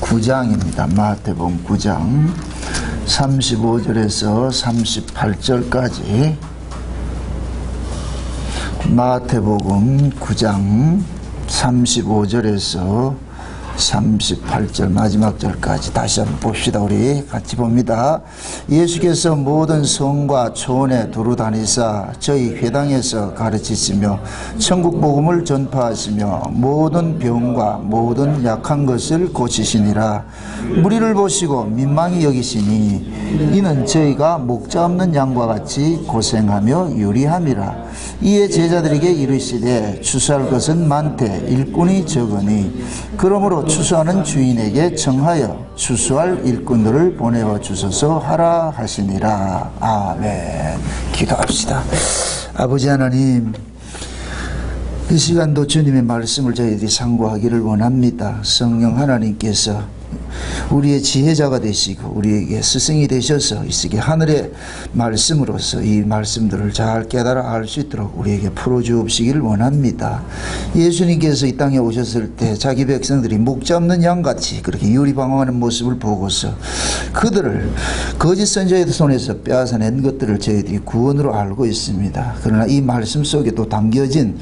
9장입니다. 마태복음 9장 35절에서 38절까지. 마태복음 9장 35절에서 38절 마지막 절까지 다시 한번 봅시다. 우리 같이 봅니다. 예수께서 모든 성과 촌에 두루 다니사 저희 회당에서 가르치시며 천국 복음을 전파하시며 모든 병과 모든 약한 것을 고치시니라. 무리를 보시고 민망히 여기시니 이는 저희가 목자 없는 양과 같이 고생하며 유리함이라. 이에 제자들에게 이르시되 추수할 것은 많되 일꾼이 적으니 그러므로 추수하는 주인에게 청하여 추수할 일꾼들을 보내어 주소서 하라 하시니라. 아멘. 기도합시다. 아버지 하나님, 이 시간도 주님의 말씀을 저희들이 상고하기를 원합니다. 성령 하나님께서 우리의 지혜자가 되시고 우리에게 스승이 되셔서 이 시기 하늘의 말씀으로서 이 말씀들을 잘 깨달아 알 수 있도록 우리에게 풀어주옵시기를 원합니다. 예수님께서 이 땅에 오셨을 때 자기 백성들이 목자 없는 양같이 그렇게 유리방황하는 모습을 보고서 그들을 거짓 선자의 손에서 빼앗아낸 것들을 저희들이 구원으로 알고 있습니다. 그러나 이 말씀 속에 또 담겨진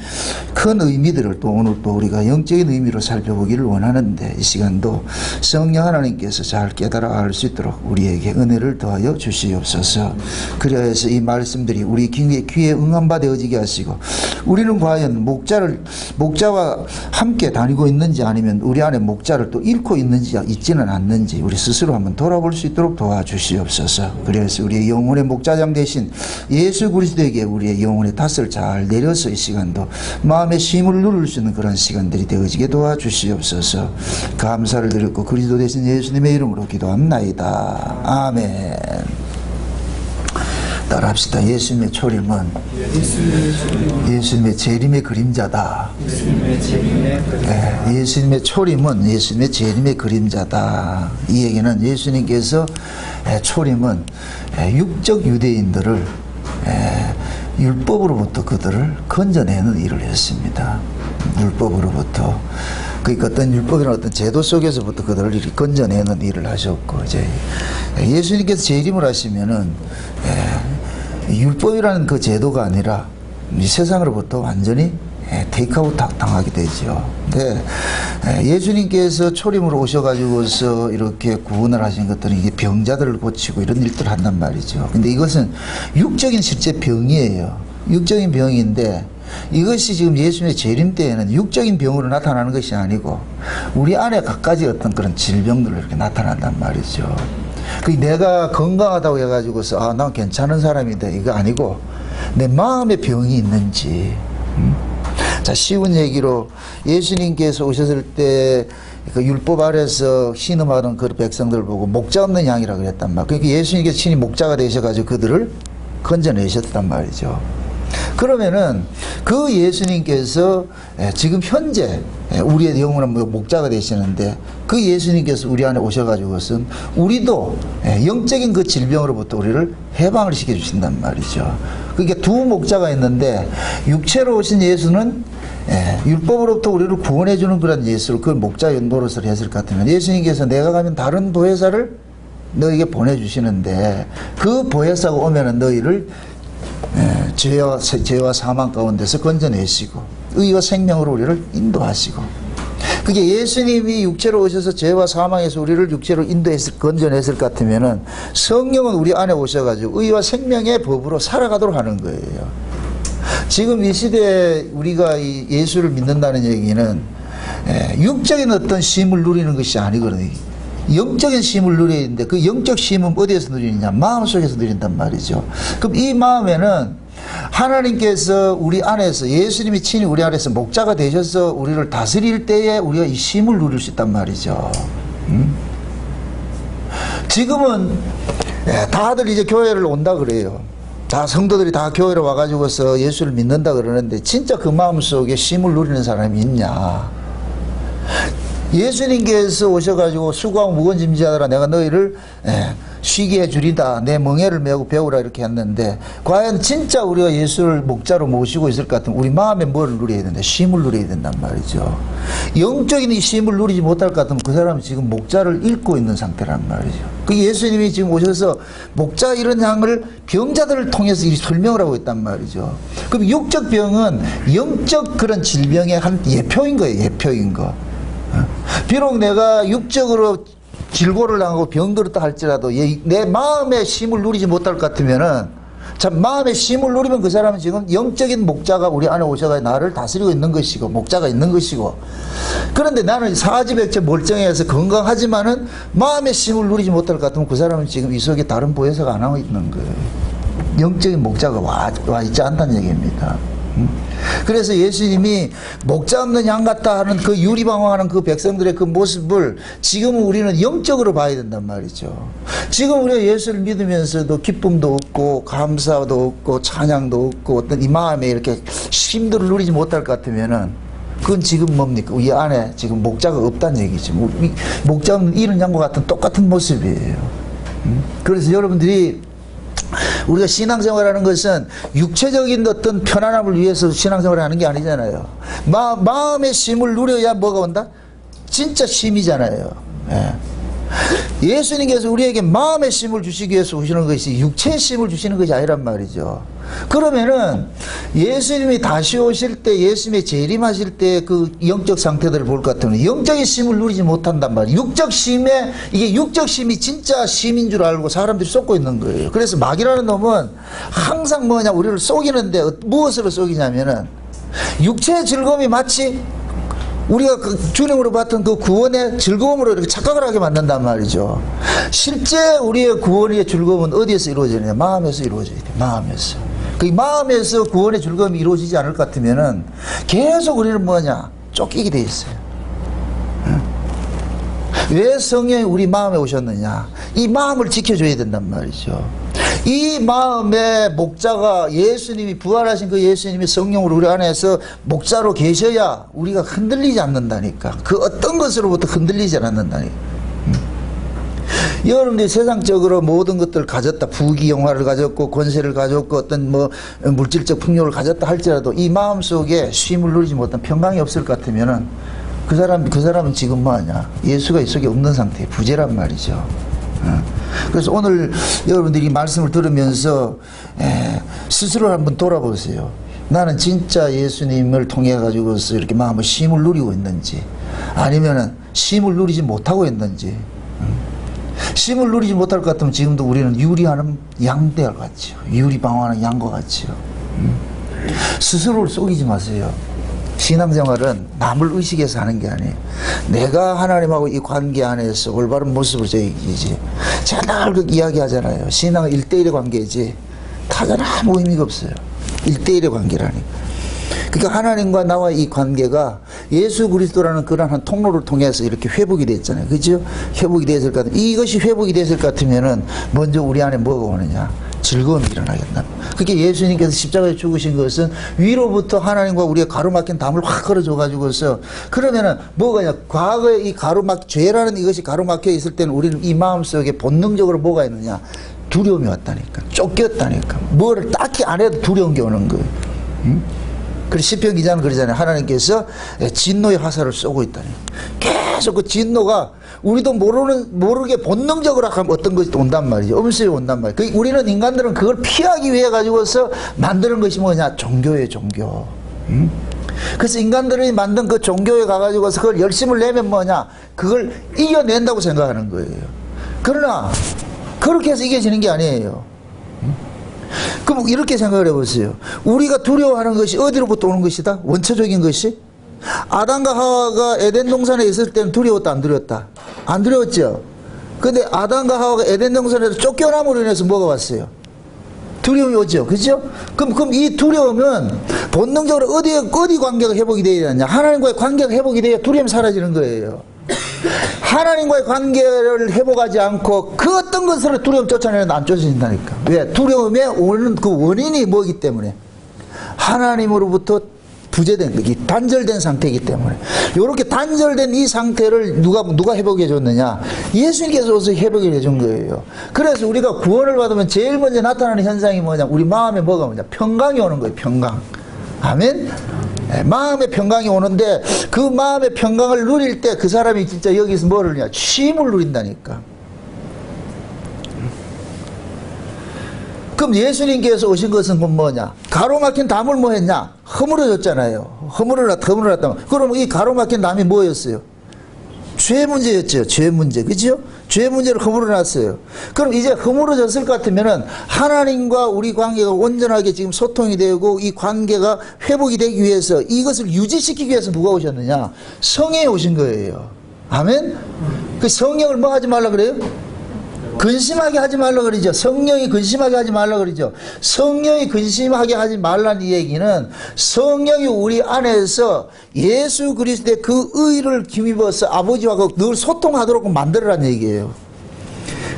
큰 의미들을 또 오늘 또 우리가 영적인 의미로 살펴보기를 원하는데 이 시간도 성령 하나님께서 잘 깨달아 알 수 있도록 우리에게 은혜를 더하여 주시옵소서. 그리하여서 이 말씀들이 우리 귀에 응한 바 되어지게 하시고 우리는 과연 목자와 함께 다니고 있는지 아니면 우리 안에 목자를 또 잃고 있는지 있지는 않는지 우리 스스로 한번 돌아볼 수 있도록 도와주시옵소서. 그래서 우리의 영혼의 목자장 대신 예수 그리스도에게 우리의 영혼의 탓을 잘 내려서 이 시간도 마음의 쉼을 누릴 수 있는 그런 시간들이 되어지게 도와주시옵소서. 감사를 드렸고 그리스도 대신 예수님의 이름으로 기도합나이다. 아멘. 따라합시다. 예수님의 초림은 예수님의 재림의 그림자다. 네, 예수님의 초림은 예수님의 재림의 그림자다. 이 얘기는 예수님께서 초림은 육적 유대인들을 율법으로부터 그들을 건져내는 일을 했습니다. 율법으로부터. 그러니까 어떤 율법이나 어떤 제도 속에서부터 그들을 이렇게 건져내는 일을 하셨고, 이제 예수님께서 재림을 하시면은 율법이라는 그 제도가 아니라 이 세상으로부터 완전히 테이크아웃 당하게 되죠. 근데 예수님께서 초림으로 오셔가지고서 이렇게 구원을 하신 것들은 이게 병자들을 고치고 이런 일들을 한단 말이죠. 근데 이것은 육적인 실제 병이에요. 육적인 병인데 이것이 지금 예수님의 재림 때에는 육적인 병으로 나타나는 것이 아니고 우리 안에 갖가지 어떤 그런 질병들로 이렇게 나타난단 말이죠. 그 내가 건강하다고 해가지고서 난 괜찮은 사람이다 이거 아니고 내 마음에 병이 있는지. 자, 쉬운 얘기로 예수님께서 오셨을 때 그 율법 아래서 신음하던 그 백성들을 보고 목자 없는 양이라 그랬단 말이에요. 그러니까 예수님께서 친히 목자가 되셔가지고 그들을 건져내셨단 말이죠. 그러면은 그 예수님께서 지금 현재 우리의 영혼은 목자가 되시는데 그 예수님께서 우리 안에 오셔가지고선 우리도 영적인 그 질병으로부터 우리를 해방을 시켜주신단 말이죠. 그러니까 두 목자가 있는데 육체로 오신 예수는 율법으로부터 우리를 구원해주는 그런 예수를 그 목자 노릇을 했을 것 같으면 예수님께서 내가 가면 다른 보혜사를 너에게 보내주시는데 그 보혜사가 오면은 너희를 죄와 사망 가운데서 건져내시고 의와 생명으로 우리를 인도하시고 그게 예수님이 육체로 오셔서 죄와 사망에서 우리를 육체로 건져냈을 것 같으면은 성령은 우리 안에 오셔가지고 의와 생명의 법으로 살아가도록 하는 거예요. 지금 이 시대에 우리가 이 예수를 믿는다는 얘기는 육적인 어떤 쉼을 누리는 것이 아니거든요. 영적인 쉼을 누려야 되는데 그 영적 쉼은 어디에서 누리느냐? 마음속에서 누린단 말이죠. 그럼 이 마음에는 하나님께서 우리 안에서 예수님이 친히 우리 안에서 목자가 되셔서 우리를 다스릴 때에 우리가 이 쉼을 누릴 수 있단 말이죠. 지금은 다들 이제 교회를 온다 그래요. 자, 성도들이 다 교회로 와가지고서 예수를 믿는다 그러는데 진짜 그 마음속에 쉼을 누리는 사람이 있냐? 예수님께서 오셔가지고 수고하고 무거운 짐지하더라 내가 너희를 쉬게 해주리다. 내 멍에를 메고 배우라 이렇게 했는데 과연 진짜 우리가 예수를 목자로 모시고 있을 것 같으면 우리 마음에 뭐를 누려야 된다? 쉼을 누려야 된단 말이죠. 영적인 이 쉼을 누리지 못할 것 같으면 그 사람은 지금 목자를 잃고 있는 상태란 말이죠. 그 예수님이 지금 오셔서 목자 이런 양을 병자들을 통해서 이 설명을 하고 있단 말이죠. 그럼 육적 병은 영적 그런 질병의 한 예표인 거예요. 예표인 거. 비록 내가 육적으로 질고를 당하고 병들었다 할지라도 내 마음의 쉼을 누리지 못할 것 같으면은 참 마음의 쉼을 누리면 그 사람은 지금 영적인 목자가 우리 안에 오셔서 나를 다스리고 있는 것이고 목자가 있는 것이고, 그런데 나는 사지백체 멀쩡해서 건강하지만은 마음의 쉼을 누리지 못할 것 같으면 그 사람은 지금 이 속에 다른 보혜사가 안 하고 있는 거예요. 영적인 목자가 와 있지 않다는 얘기입니다. 그래서 예수님이 목자 없는 양 같다 하는 그 유리방황하는 그 백성들의 그 모습을 지금 우리는 영적으로 봐야 된단 말이죠. 지금 우리가 예수를 믿으면서도 기쁨도 없고 감사도 없고 찬양도 없고 어떤 이 마음에 이렇게 쉼들을 누리지 못할 것 같으면은 그건 지금 뭡니까? 이 안에 지금 목자가 없다는 얘기죠. 목자 없는 이런 양과 같은 똑같은 모습이에요. 그래서 여러분들이 우리가 신앙생활하는 것은 육체적인 어떤 편안함을 위해서 신앙생활을 하는 게 아니잖아요. 마음의 쉼을 누려야 뭐가 온다? 진짜 쉼이잖아요. 예. 예수님께서 우리에게 마음의 쉼을 주시기 위해서 오시는 것이 육체의 쉼을 주시는 것이 아니란 말이죠. 그러면은 예수님이 다시 오실 때, 예수님이 재림하실 때 그 영적 상태들을 볼 것 같으면 영적인 쉼을 누리지 못한단 말이에요. 육적 쉼에, 이게 육적 쉼이 진짜 쉼인 줄 알고 사람들이 쏟고 있는 거예요. 그래서 마귀라는 놈은 항상 뭐냐, 우리를 속이는데 무엇으로 속이냐면은 육체의 즐거움이 마치 우리가 그 주님으로 받던 그 구원의 즐거움으로 이렇게 착각을 하게 만든단 말이죠. 실제 우리의 구원의 즐거움은 어디에서 이루어지느냐? 마음에서 이루어져야 돼. 마음에서. 그 마음에서 구원의 즐거움이 이루어지지 않을 것 같으면은 계속 우리는 뭐냐? 쫓기게 돼 있어요. 왜 성령이 우리 마음에 오셨느냐? 이 마음을 지켜줘야 된단 말이죠. 이 마음의 목자가 예수님이, 부활하신 그 예수님이 성령으로 우리 안에서 목자로 계셔야 우리가 흔들리지 않는다니까. 그 어떤 것으로부터 흔들리지 않는다니까. 여러분들이 세상적으로 모든 것들을 가졌다, 부귀영화를 가졌고 권세를 가졌고 어떤 뭐 물질적 풍요를 가졌다 할지라도 이 마음 속에 쉼을 누리지 못한 평강이 없을 것 같으면은 그 사람은 지금 뭐하냐? 예수가 이 속에 없는 상태에 부재란 말이죠. 그래서 오늘 여러분들이 말씀을 들으면서 스스로 한번 돌아보세요. 나는 진짜 예수님을 통해 가지고서 이렇게 마음의 쉼을 누리고 있는지, 아니면은 쉼을 누리지 못하고 있는지. 쉼을 누리지 못할 것 같으면 지금도 우리는 유리하는 양대와 같죠. 유리방황하는 양과 같죠. 스스로를 속이지 마세요. 신앙생활은 남을 의식해서 하는 게 아니에요. 내가 하나님하고 이 관계 안에서 올바른 모습을 저이지. 제가 늘 그 이야기하잖아요. 신앙은 1대1의 관계지 타자는 아무 의미가 없어요. 1대1의 관계라니까. 그러니까 하나님과 나와 이 관계가 예수 그리스도라는 그런 한 통로를 통해서 이렇게 회복이 됐잖아요. 그죠? 회복이 됐을 것 같으면, 이것이 회복이 됐을 것 같으면은 먼저 우리 안에 뭐가 오느냐? 즐거움이 일어나겠다. 그게 예수님께서 십자가에 죽으신 것은 위로부터 하나님과 우리의 가로막힌 담을 확 걸어줘 가지고서, 그러면은 뭐가냐? 과거에 이 죄라는 이것이 가로막혀 있을 때는 우리는 이 마음속에 본능적으로 뭐가 있느냐? 두려움이 왔다니까. 쫓겼다니까. 뭐를 딱히 안 해도 두려운 게 오는 거예요. 그래서 시편 기자는 그러잖아요. 하나님께서 진노의 화살을 쏘고 있다니. 계속 그 진노가 우리도 모르게 본능적으로 하면 어떤 것이 온단 말이죠. 음수에 온단 말이에요. 우리는 인간들은 그걸 피하기 위해 가지고서 만드는 것이 뭐냐? 종교예요, 종교. 그래서 인간들이 만든 그 종교에 가가지고서 그걸 열심을 내면 뭐냐? 그걸 이겨낸다고 생각하는 거예요. 그러나 그렇게 해서 이겨지는 게 아니에요. 그럼 이렇게 생각을 해보세요. 우리가 두려워하는 것이 어디로부터 오는 것이다? 원초적인 것이? 아담과 하와가 에덴 동산에 있을 때는 두려웠다, 안 두려웠다? 안 두려웠죠? 근데 아담과 하와가 에덴 동산에서 쫓겨남으로 인해서 뭐가 왔어요? 두려움이 오죠. 그죠? 그럼 이 두려움은 본능적으로 어디 관계가 회복이 되어야 되느냐? 하나님과의 관계가 회복이 돼야 두려움이 사라지는 거예요. 하나님과의 관계를 회복하지 않고 그 어떤 것으로 두려움 쫓아내는 안 쫓아진다니까. 왜? 두려움에 오는 그 원인이 뭐기 때문에? 하나님으로부터 부재된, 단절된 상태이기 때문에. 이렇게 단절된 이 상태를 누가 회복해 줬느냐? 예수님께서 오셔서 회복해 준 거예요. 그래서 우리가 구원을 받으면 제일 먼저 나타나는 현상이 뭐냐? 우리 마음에 뭐가 뭐냐? 평강이 오는 거예요, 평강. 아멘? 네, 마음의 평강이 오는데 그 마음의 평강을 누릴 때 그 사람이 진짜 여기서 뭐를 누냐? 쉼을 누린다니까. 그럼 예수님께서 오신 것은 뭐냐? 가로막힌 담을 뭐 했냐? 허물어졌잖아요. 허물어놨다. 그럼 이 가로막힌 담이 뭐였어요? 죄 문제였죠. 죄 문제. 그죠? 죄 문제를 허물어놨어요. 그럼 이제 허물어졌을 것 같으면은 하나님과 우리 관계가 온전하게 지금 소통이 되고 이 관계가 회복이 되기 위해서 이것을 유지시키기 위해서 누가 오셨느냐? 성령이 오신 거예요. 아멘? 그 성령을 뭐 하지 말라 그래요? 근심하게 하지 말라 그러죠. 성령이 근심하게 하지 말라 그러죠. 성령이 근심하게 하지 말라는 이 얘기는 성령이 우리 안에서 예수 그리스도의 그 의를 힘입어서 아버지와 늘 소통하도록 만들어라는 얘기예요.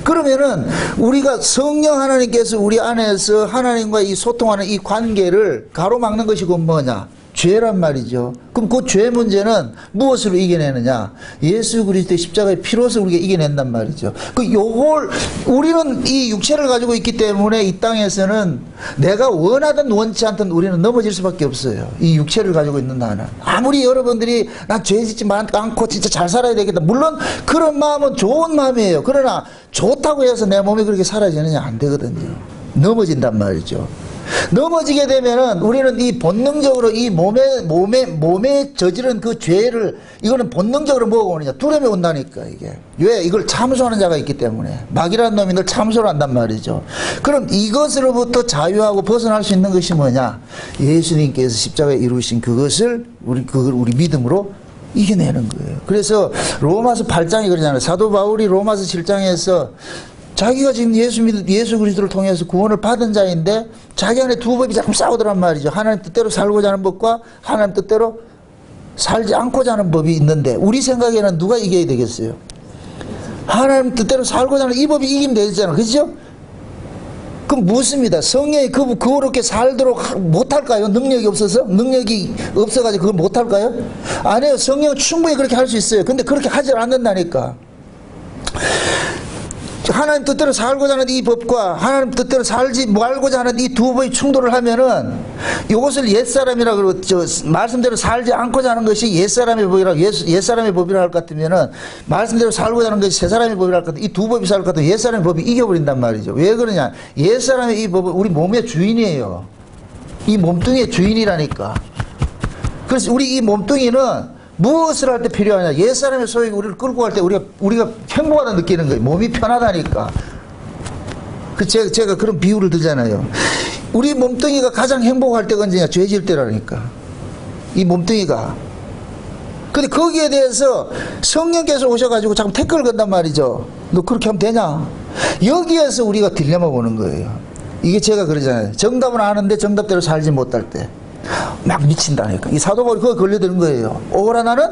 그러면은 우리가 성령 하나님께서 우리 안에서 하나님과 이 소통하는 이 관계를 가로막는 것이 곧 뭐냐? 죄란 말이죠. 그럼 그 죄 문제는 무엇으로 이겨내느냐? 예수 그리스도의 십자가의 피로서 우리가 이겨낸단 말이죠. 요걸 우리는 이 육체를 가지고 있기 때문에 이 땅에서는 내가 원하든 원치 않든 우리는 넘어질 수밖에 없어요. 이 육체를 가지고 있는 나는. 아무리 여러분들이 난 죄 짓지 않고 진짜 잘 살아야 되겠다. 물론 그런 마음은 좋은 마음이에요. 그러나 좋다고 해서 내 몸이 그렇게 사라지느냐? 안 되거든요. 넘어진단 말이죠. 넘어지게 되면은 우리는 이 본능적으로 이 몸에 저지른 그 죄를 이거는 본능적으로 뭐가 오느냐? 두려움이 온다니까 이게. 왜? 이걸 참소하는 자가 있기 때문에. 마귀라는 놈이 늘 참소를 한단 말이죠. 그럼 이것으로부터 자유하고 벗어날 수 있는 것이 뭐냐? 예수님께서 십자가에 이루신 그것을 우리 믿음으로 이겨내는 거예요. 그래서 로마서 8장이 그러잖아요. 사도 바울이 로마서 7장에서 자기가 지금 예수 그리스도를 통해서 구원을 받은 자인데 자기 안에 두 법이 자꾸 싸우더란 말이죠. 하나님 뜻대로 살고자 하는 법과 하나님 뜻대로 살지 않고자 하는 법이 있는데 우리 생각에는 누가 이겨야 되겠어요? 하나님 뜻대로 살고자 하는 이 법이 이기면 되잖아요. 그죠? 그럼 묻습니다. 성령이 그렇게 살도록 못할까요? 능력이 없어서? 능력이 없어가지고 그걸 못할까요? 아니에요. 성령은 충분히 그렇게 할 수 있어요. 근데 그렇게 하지 않는다니까. 하나님 뜻대로 살고자 하는 이 법과 하나님 뜻대로 살지 말고자 하는 이 두 법이 충돌을 하면은 이것을 옛사람이라 그러고 말씀대로 살지 않고자 하는 것이 옛사람의 법이라고 옛사람의 법이라 할 것 같으면은 말씀대로 살고자 하는 것이 새사람의 법이라 할 것 같으면 이 두 법이 살 것 같으면 옛사람의 법이 이겨버린단 말이죠. 왜 그러냐? 옛사람의 이 법은 우리 몸의 주인이에요. 이 몸뚱이의 주인이라니까. 그래서 우리 이 몸뚱이는 무엇을 할 때 필요하냐? 옛사람의 소욕이 우리를 끌고 갈 때 우리가 행복하다 느끼는 거예요. 몸이 편하다니까. 제가 그런 비유를 들잖아요. 우리 몸뚱이가 가장 행복할 때가 언제냐? 죄 지을 때라니까. 이 몸뚱이가. 근데 거기에 대해서 성령께서 오셔가지고 자꾸 태클을 건단 말이죠. 너 그렇게 하면 되냐? 여기에서 우리가 딜레마 보는 거예요. 이게 제가 그러잖아요. 정답은 아는데 정답대로 살지 못할 때. 막 미친다니까. 이 사도 바울이 그거 걸려드는 거예요. 오라 나는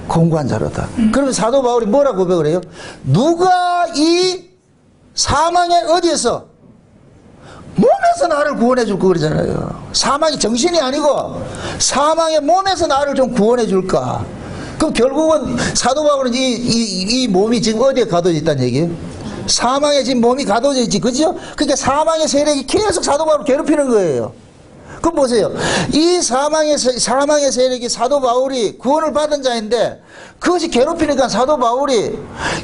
공고한 자로다. 그러면 사도 바울이 뭐라고 고백을 해요? 누가 이 사망의 어디에서 몸에서 나를 구원해 줄까 그러잖아요. 사망이 정신이 아니고 사망의 몸에서 나를 좀 구원해 줄까. 그럼 결국은 사도 바울은 이 몸이 지금 어디에 가둬져 있다는 얘기예요? 사망에 지금 몸이 가둬져 있지. 그죠? 그러니까 사망의 세력이 계속 사도 바울을 괴롭히는 거예요. 그럼 보세요. 이 사망의 세력이 사도 바울이 구원을 받은 자인데 그것이 괴롭히니까 사도 바울이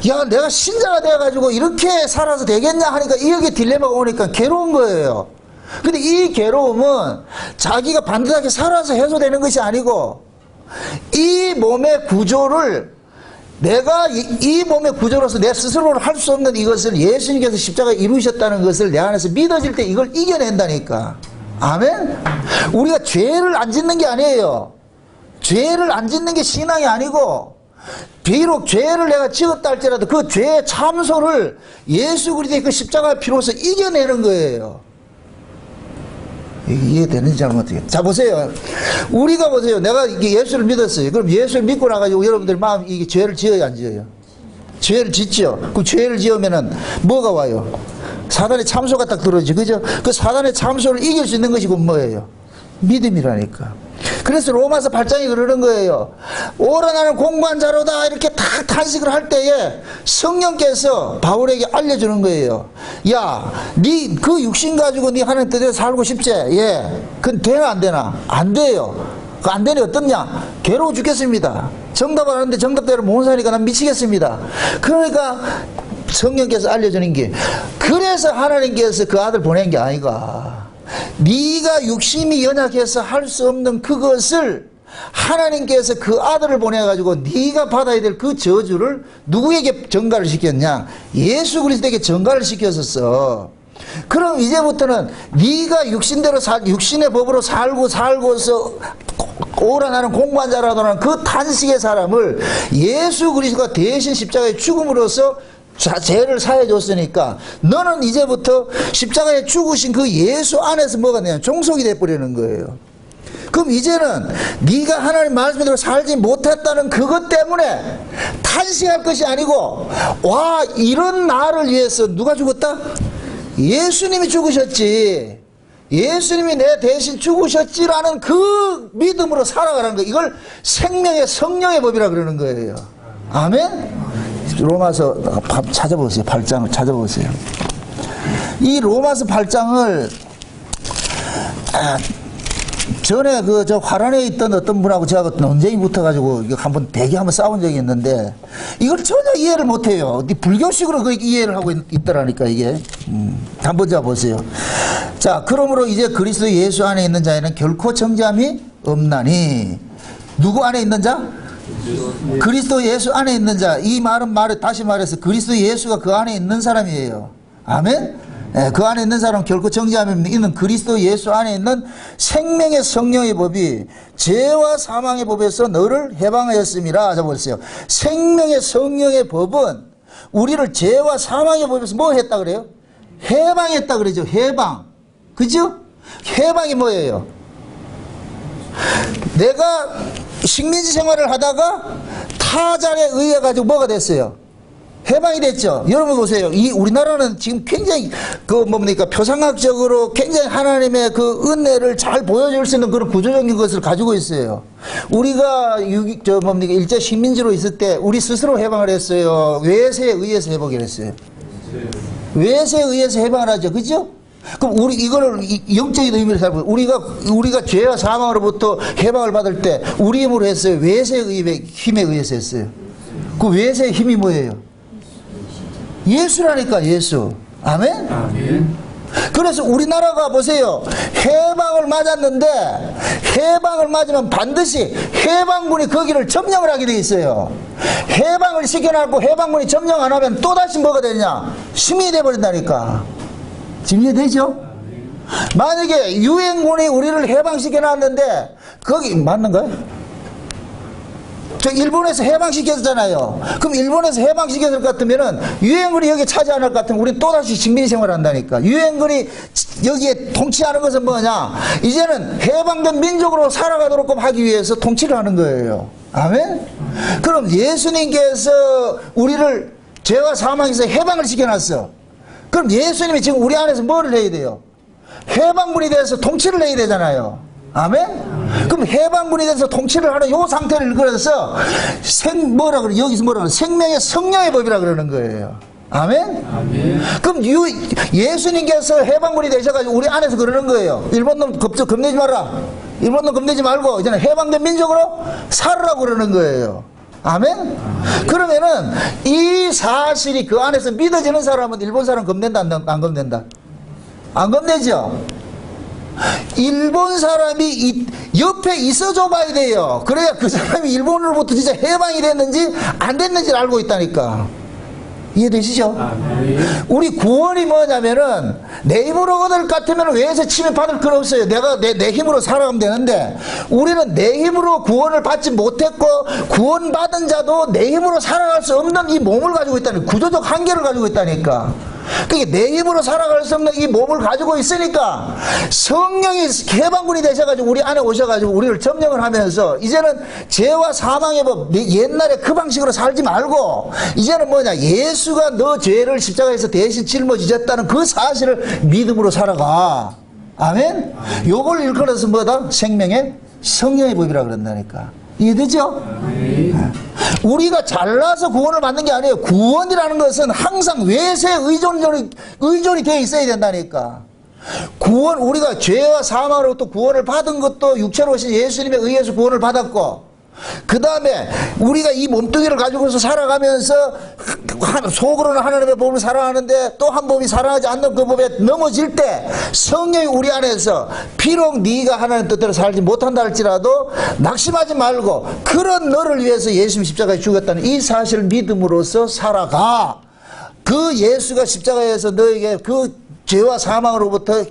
야 내가 신자가 돼가지고 이렇게 살아서 되겠냐 하니까 여기에 딜레마가 오니까 괴로운 거예요. 근데 이 괴로움은 자기가 반듯하게 살아서 해소되는 것이 아니고 이 몸의 구조를 내가 이 몸의 구조로서 내 스스로를 할 수 없는 이것을 예수님께서 십자가에 이루셨다는 것을 내 안에서 믿어질 때 이걸 이겨낸다니까. 아멘? 우리가 죄를 안 짓는 게 아니에요. 죄를 안 짓는 게 신앙이 아니고 비록 죄를 내가 지었다 할지라도 그 죄의 참소를 예수 그리스도의 그 십자가의 피로서 이겨내는 거예요. 이해되는지 잘못해요. 자 보세요. 우리가 보세요. 내가 예수를 믿었어요. 그럼 예수를 믿고 나가지고 여러분들 마음 이게 죄를 지어요 안 지어요? 죄를 짓죠. 그 죄를 지으면은 뭐가 와요? 사단의 참소가 딱 들어오지. 그죠? 그 사단의 참소를 이길 수 있는 것이 곧 뭐예요? 믿음이라니까. 그래서 로마서 8장이 그러는 거예요. 오라 나는 공부한 자로다 이렇게 다 탄식을 할 때에 성령께서 바울에게 알려주는 거예요. 야, 네 그 육신 가지고 네 하나님 뜻대로 살고 싶지? 예. 그건 되나 안 되나? 안 돼요. 그 안 되니 어떻냐? 괴로워 죽겠습니다. 정답 안 하는데 정답대로 못 사니까 난 미치겠습니다. 그러니까 성령께서 알려주는 게, 그래서 하나님께서 그 아들 보낸 게 아니가. 네가 육신이 연약해서 할 수 없는 그것을 하나님께서 그 아들을 보내가지고 네가 받아야 될 그 저주를 누구에게 전가를 시켰냐? 예수 그리스도에게 전가를 시켰었어. 그럼 이제부터는 네가 육신대로 육신의 법으로 살고서 오라 나는 공부한 자라도는 그 탄식의 사람을 예수 그리스도가 대신 십자가에 죽음으로써 죄를 사해 줬으니까 너는 이제부터 십자가에 죽으신 그 예수 안에서 뭐가 되냐? 종속이 돼버리는 거예요. 그럼 이제는 네가 하나님 말씀대로 살지 못했다는 그것 때문에 탄식할 것이 아니고, 와, 이런 나를 위해서 누가 죽었다? 예수님이 죽으셨지. 예수님이 내 대신 죽으셨지라는 그 믿음으로 살아가는 거, 이걸 생명의 성령의 법이라 그러는 거예요. 아멘? 로마서 찾아보세요. 8장을 찾아보세요. 이 로마서 8장을 전에 저 화란에 있던 어떤 분하고 제가 논쟁이 붙어가지고 이거 한번 대기 한번 싸운 적이 있는데 이걸 전혀 이해를 못해요. 불교식으로 그 이해를 하고 있더라니까 이게. 한번 자 보세요. 자, 그러므로 이제 그리스도 예수 안에 있는 자에는 결코 정죄함이 없나니. 누구 안에 있는 자? 그리스도 예수 안에 있는 자. 이 말은 다시 말해서 그리스도 예수가 그 안에 있는 사람이에요. 아멘? 예, 그 안에 있는 사람은 결코 정죄함이 있는 그리스도 예수 안에 있는 생명의 성령의 법이 죄와 사망의 법에서 너를 해방하였음이라. 잡아보세요. 생명의 성령의 법은 우리를 죄와 사망의 법에서 뭐 했다 그래요? 해방했다 그러죠. 해방. 그죠? 해방이 뭐예요? 내가 식민지 생활을 하다가 타잔에 의해 가지고 뭐가 됐어요? 해방이 됐죠. 여러분 보세요. 이 우리나라는 지금 굉장히 표상학적으로 굉장히 하나님의 그 은혜를 잘 보여줄 수 있는 그런 구조적인 것을 가지고 있어요. 우리가 일제 식민지로 있을 때 우리 스스로 해방을 했어요. 외세에 의해서 해방을 했어요. 외세에 의해서 해방을 하죠. 그죠? 그럼 우리 이거를 영적인 의미를 살고, 우리가 죄와 사망으로부터 해방을 받을 때 우리 힘으로 했어요? 외세의 힘에 의해서 했어요? 그 외세의 힘이 뭐예요? 예수라니까. 예수. 아멘? 아멘. 그래서 우리나라가 보세요. 해방을 맞았는데 해방을 맞으면 반드시 해방군이 거기를 점령을 하게 돼 있어요. 해방을 시켜놨고 해방군이 점령 안 하면 또다시 뭐가 되냐? 시민이 돼버린다니까. 지금 이해되죠? 만약에 유엔군이 우리를 해방시켜놨는데 거기 맞는가요? 저 일본에서 해방시켰잖아요. 그럼 일본에서 해방시켰을 것 같으면은 유엔군이 여기 차지할 것 같으면 우리는 또다시 식민 생활을 한다니까. 유엔군이 여기에 통치하는 것은 뭐냐? 이제는 해방된 민족으로 살아가도록 하기 위해서 통치를 하는 거예요. 아멘? 그럼 예수님께서 우리를 죄와 사망에서 해방을 시켜놨어. 그럼 예수님이 지금 우리 안에서 뭐를 해야 돼요? 해방군이 돼서 통치를 해야 되잖아요. 아멘? 그럼 해방군이 돼서 통치를 하는 요 상태를 이끌어서 여기서 뭐라 그래? 생명의 성령의 법이라 그러는 거예요. 아멘? 아멘. 그럼 예수님께서 해방군이 되셔가지고 우리 안에서 그러는 거예요. 일본 놈 겁내지 마라. 일본 놈 겁내지 말고 이제는 해방된 민족으로 살으라고 그러는 거예요. 아멘? 그러면은 이 사실이 그 안에서 믿어지는 사람은 일본 사람 겁낸다 안 겁낸다? 안 겁내죠? 일본 사람이 옆에 있어줘 봐야 돼요. 그래야 그 사람이 일본으로부터 진짜 해방이 됐는지 안 됐는지를 알고 있다니까. 이해되시죠? 우리 구원이 뭐냐면은 내 힘으로 얻을 것 같으면 외에서 침입받을 건 없어요. 내가 내 힘으로 살아가면 되는데 우리는 내 힘으로 구원을 받지 못했고 구원받은 자도 내 힘으로 살아갈 수 없는 이 몸을 가지고 있다니, 구조적 한계를 가지고 있다니까. 그게 내 힘으로 살아갈 수 없는 이 몸을 가지고 있으니까 성령이 해방군이 되셔가지고 우리 안에 오셔가지고 우리를 점령을 하면서 이제는 죄와 사망의 법, 옛날에 그 방식으로 살지 말고 이제는 뭐냐, 예수가 너 죄를 십자가에서 대신 짊어지셨다는 그 사실을 믿음으로 살아가. 아멘? 요걸 일컬어서 뭐다? 생명의 성령의 법이라 그런다니까. 이해되죠? 우리가 잘나서 구원을 받는 게 아니에요. 구원이라는 것은 항상 외세에 의존이 되어 있어야 된다니까. 구원, 우리가 죄와 사망으로부터 구원을 받은 것도 육체로 오신 예수님에 의해서 구원을 받았고, 그 다음에 우리가 이 몸뚱이를 가지고서 살아가면서 속으로는 하나님의 법을 사랑하는데 또 한 법이 사랑하지 않는 그 법에 넘어질 때 성령이 우리 안에서 비록 네가 하나님 뜻대로 살지 못한다 할지라도 낙심하지 말고 그런 너를 위해서 예수님 십자가에 죽었다는 이 사실을 믿음으로써 살아가. 그 예수가 십자가에서 너에게 그 죄와 사망으로부터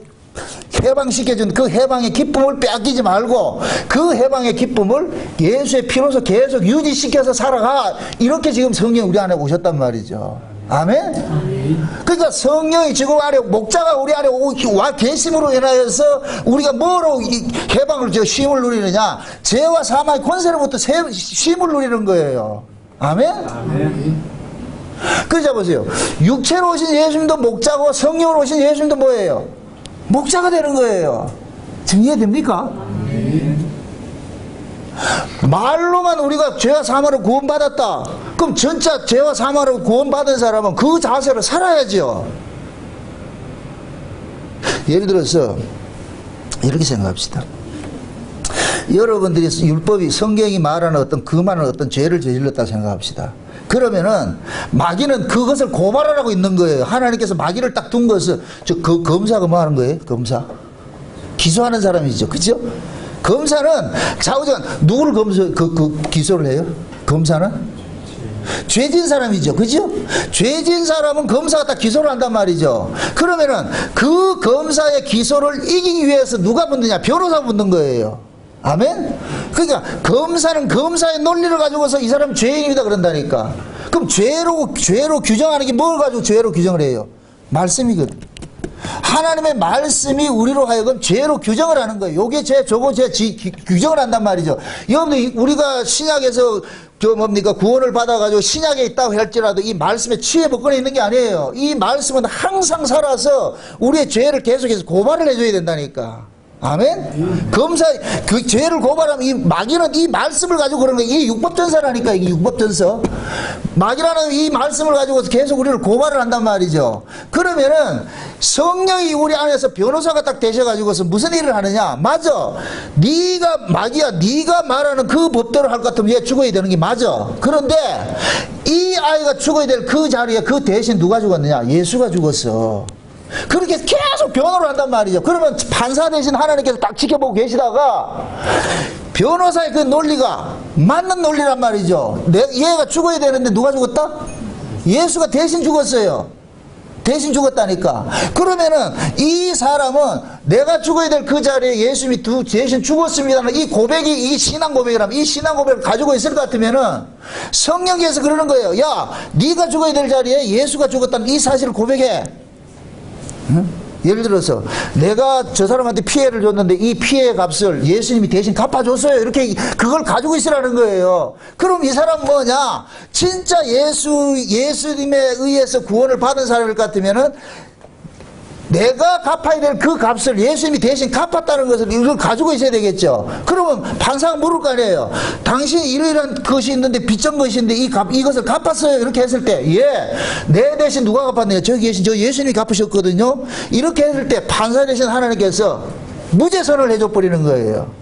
해방시켜준 그 해방의 기쁨을 빼앗기지 말고 그 해방의 기쁨을 예수의 피로서 계속 유지시켜서 살아가. 이렇게 지금 성령이 우리 안에 오셨단 말이죠. 아멘? 그러니까 성령이 지금 안에, 목자가 우리 안에 와 계심으로 인하여서 우리가 뭐로 해방을, 쉼을 누리느냐? 죄와 사망의 권세로부터 쉼을 누리는 거예요. 아멘? 아멘. 그러자 보세요. 육체로 오신 예수님도 목자고 성령으로 오신 예수님도 뭐예요? 목자가 되는 거예요. 지금 이해됩니까? 말로만 우리가 죄와 사망으로 구원받았다. 그럼 진짜 죄와 사망으로 구원받은 사람은 그 자세로 살아야죠. 예를 들어서 이렇게 생각합시다. 여러분들이 율법이, 성경이 말하는 어떤 그만한 어떤 죄를 저질렀다 생각합시다. 그러면은 마귀는 그것을 고발하라고 있는 거예요. 하나님께서 마귀를 딱 둔 것은, 그 검사가 뭐 하는 거예요? 검사? 기소하는 사람이죠. 그죠? 검사는 좌우전 누구를 기소를 해요? 검사는? 죄진 사람이죠. 그죠? 죄진 사람은 검사가 딱 기소를 한단 말이죠. 그러면은 그 검사의 기소를 이기기 위해서 누가 붙느냐? 변호사 붙는 거예요. 아멘? 그러니까 검사는 검사의 논리를 가지고서 이 사람 죄인이다 그런다니까. 그럼 죄로 규정하는 게 뭘 가지고 죄로 규정을 해요? 말씀이거든. 하나님의 말씀이 우리로 하여금 죄로 규정을 하는 거예요. 요게 죄, 저거 죄 규정을 한단 말이죠. 여러분들, 우리가 신약에서 구원을 받아가지고 신약에 있다고 할지라도 이 말씀에 취해 복권에 있는 게 아니에요. 이 말씀은 항상 살아서 우리의 죄를 계속해서 고발을 해줘야 된다니까. 아멘? 검사, 그 죄를 고발하면 이 마귀는 이 말씀을 가지고 그러는 거예요. 이게 율법전서라니까, 이게 율법전서. 마귀라는 이 말씀을 가지고 계속 우리를 고발을 한단 말이죠. 그러면은 성령이 우리 안에서 변호사가 딱 되셔가지고서 무슨 일을 하느냐? 맞아. 마귀야, 네가 말하는 그 법대로 할 것 같으면 얘 죽어야 되는 게 맞아. 그런데 이 아이가 죽어야 될 그 자리에 그 대신 누가 죽었느냐? 예수가 죽었어. 그렇게 계속 변호를 한단 말이죠. 그러면 판사 대신 하나님께서 딱 지켜보고 계시다가 변호사의 그 논리가 맞는 논리란 말이죠. 얘가 죽어야 되는데 누가 죽었다? 예수가 대신 죽었어요. 대신 죽었다니까. 그러면은 이 사람은 내가 죽어야 될 그 자리에 예수님이 대신 죽었습니다는 이 고백이, 이 신앙 고백이라면 이 신앙 고백을 가지고 있을 것 같으면은 성령께서 그러는 거예요. 야, 네가 죽어야 될 자리에 예수가 죽었다는 이 사실을 고백해. 응? 예를 들어서 내가 저 사람한테 피해를 줬는데 이 피해의 값을 예수님이 대신 갚아줬어요. 이렇게 그걸 가지고 있으라는 거예요. 그럼 이 사람 뭐냐? 진짜 예수님에 의해서 구원을 받은 사람일 것 같으면은 내가 갚아야 될 그 값을 예수님이 대신 갚았다는 것을 이걸 가지고 있어야 되겠죠. 그러면 판사가 물을 거 아니에요. 당신이 이러이러한 것이 있는데 빚진 것이 있는데 이것을 갚았어요. 이렇게 했을 때, 예, 내 대신 누가 갚았네요? 저기 계신 저 예수님이 갚으셨거든요. 이렇게 했을 때 판사 대신 하나님께서 무죄선을 해줘 버리는 거예요.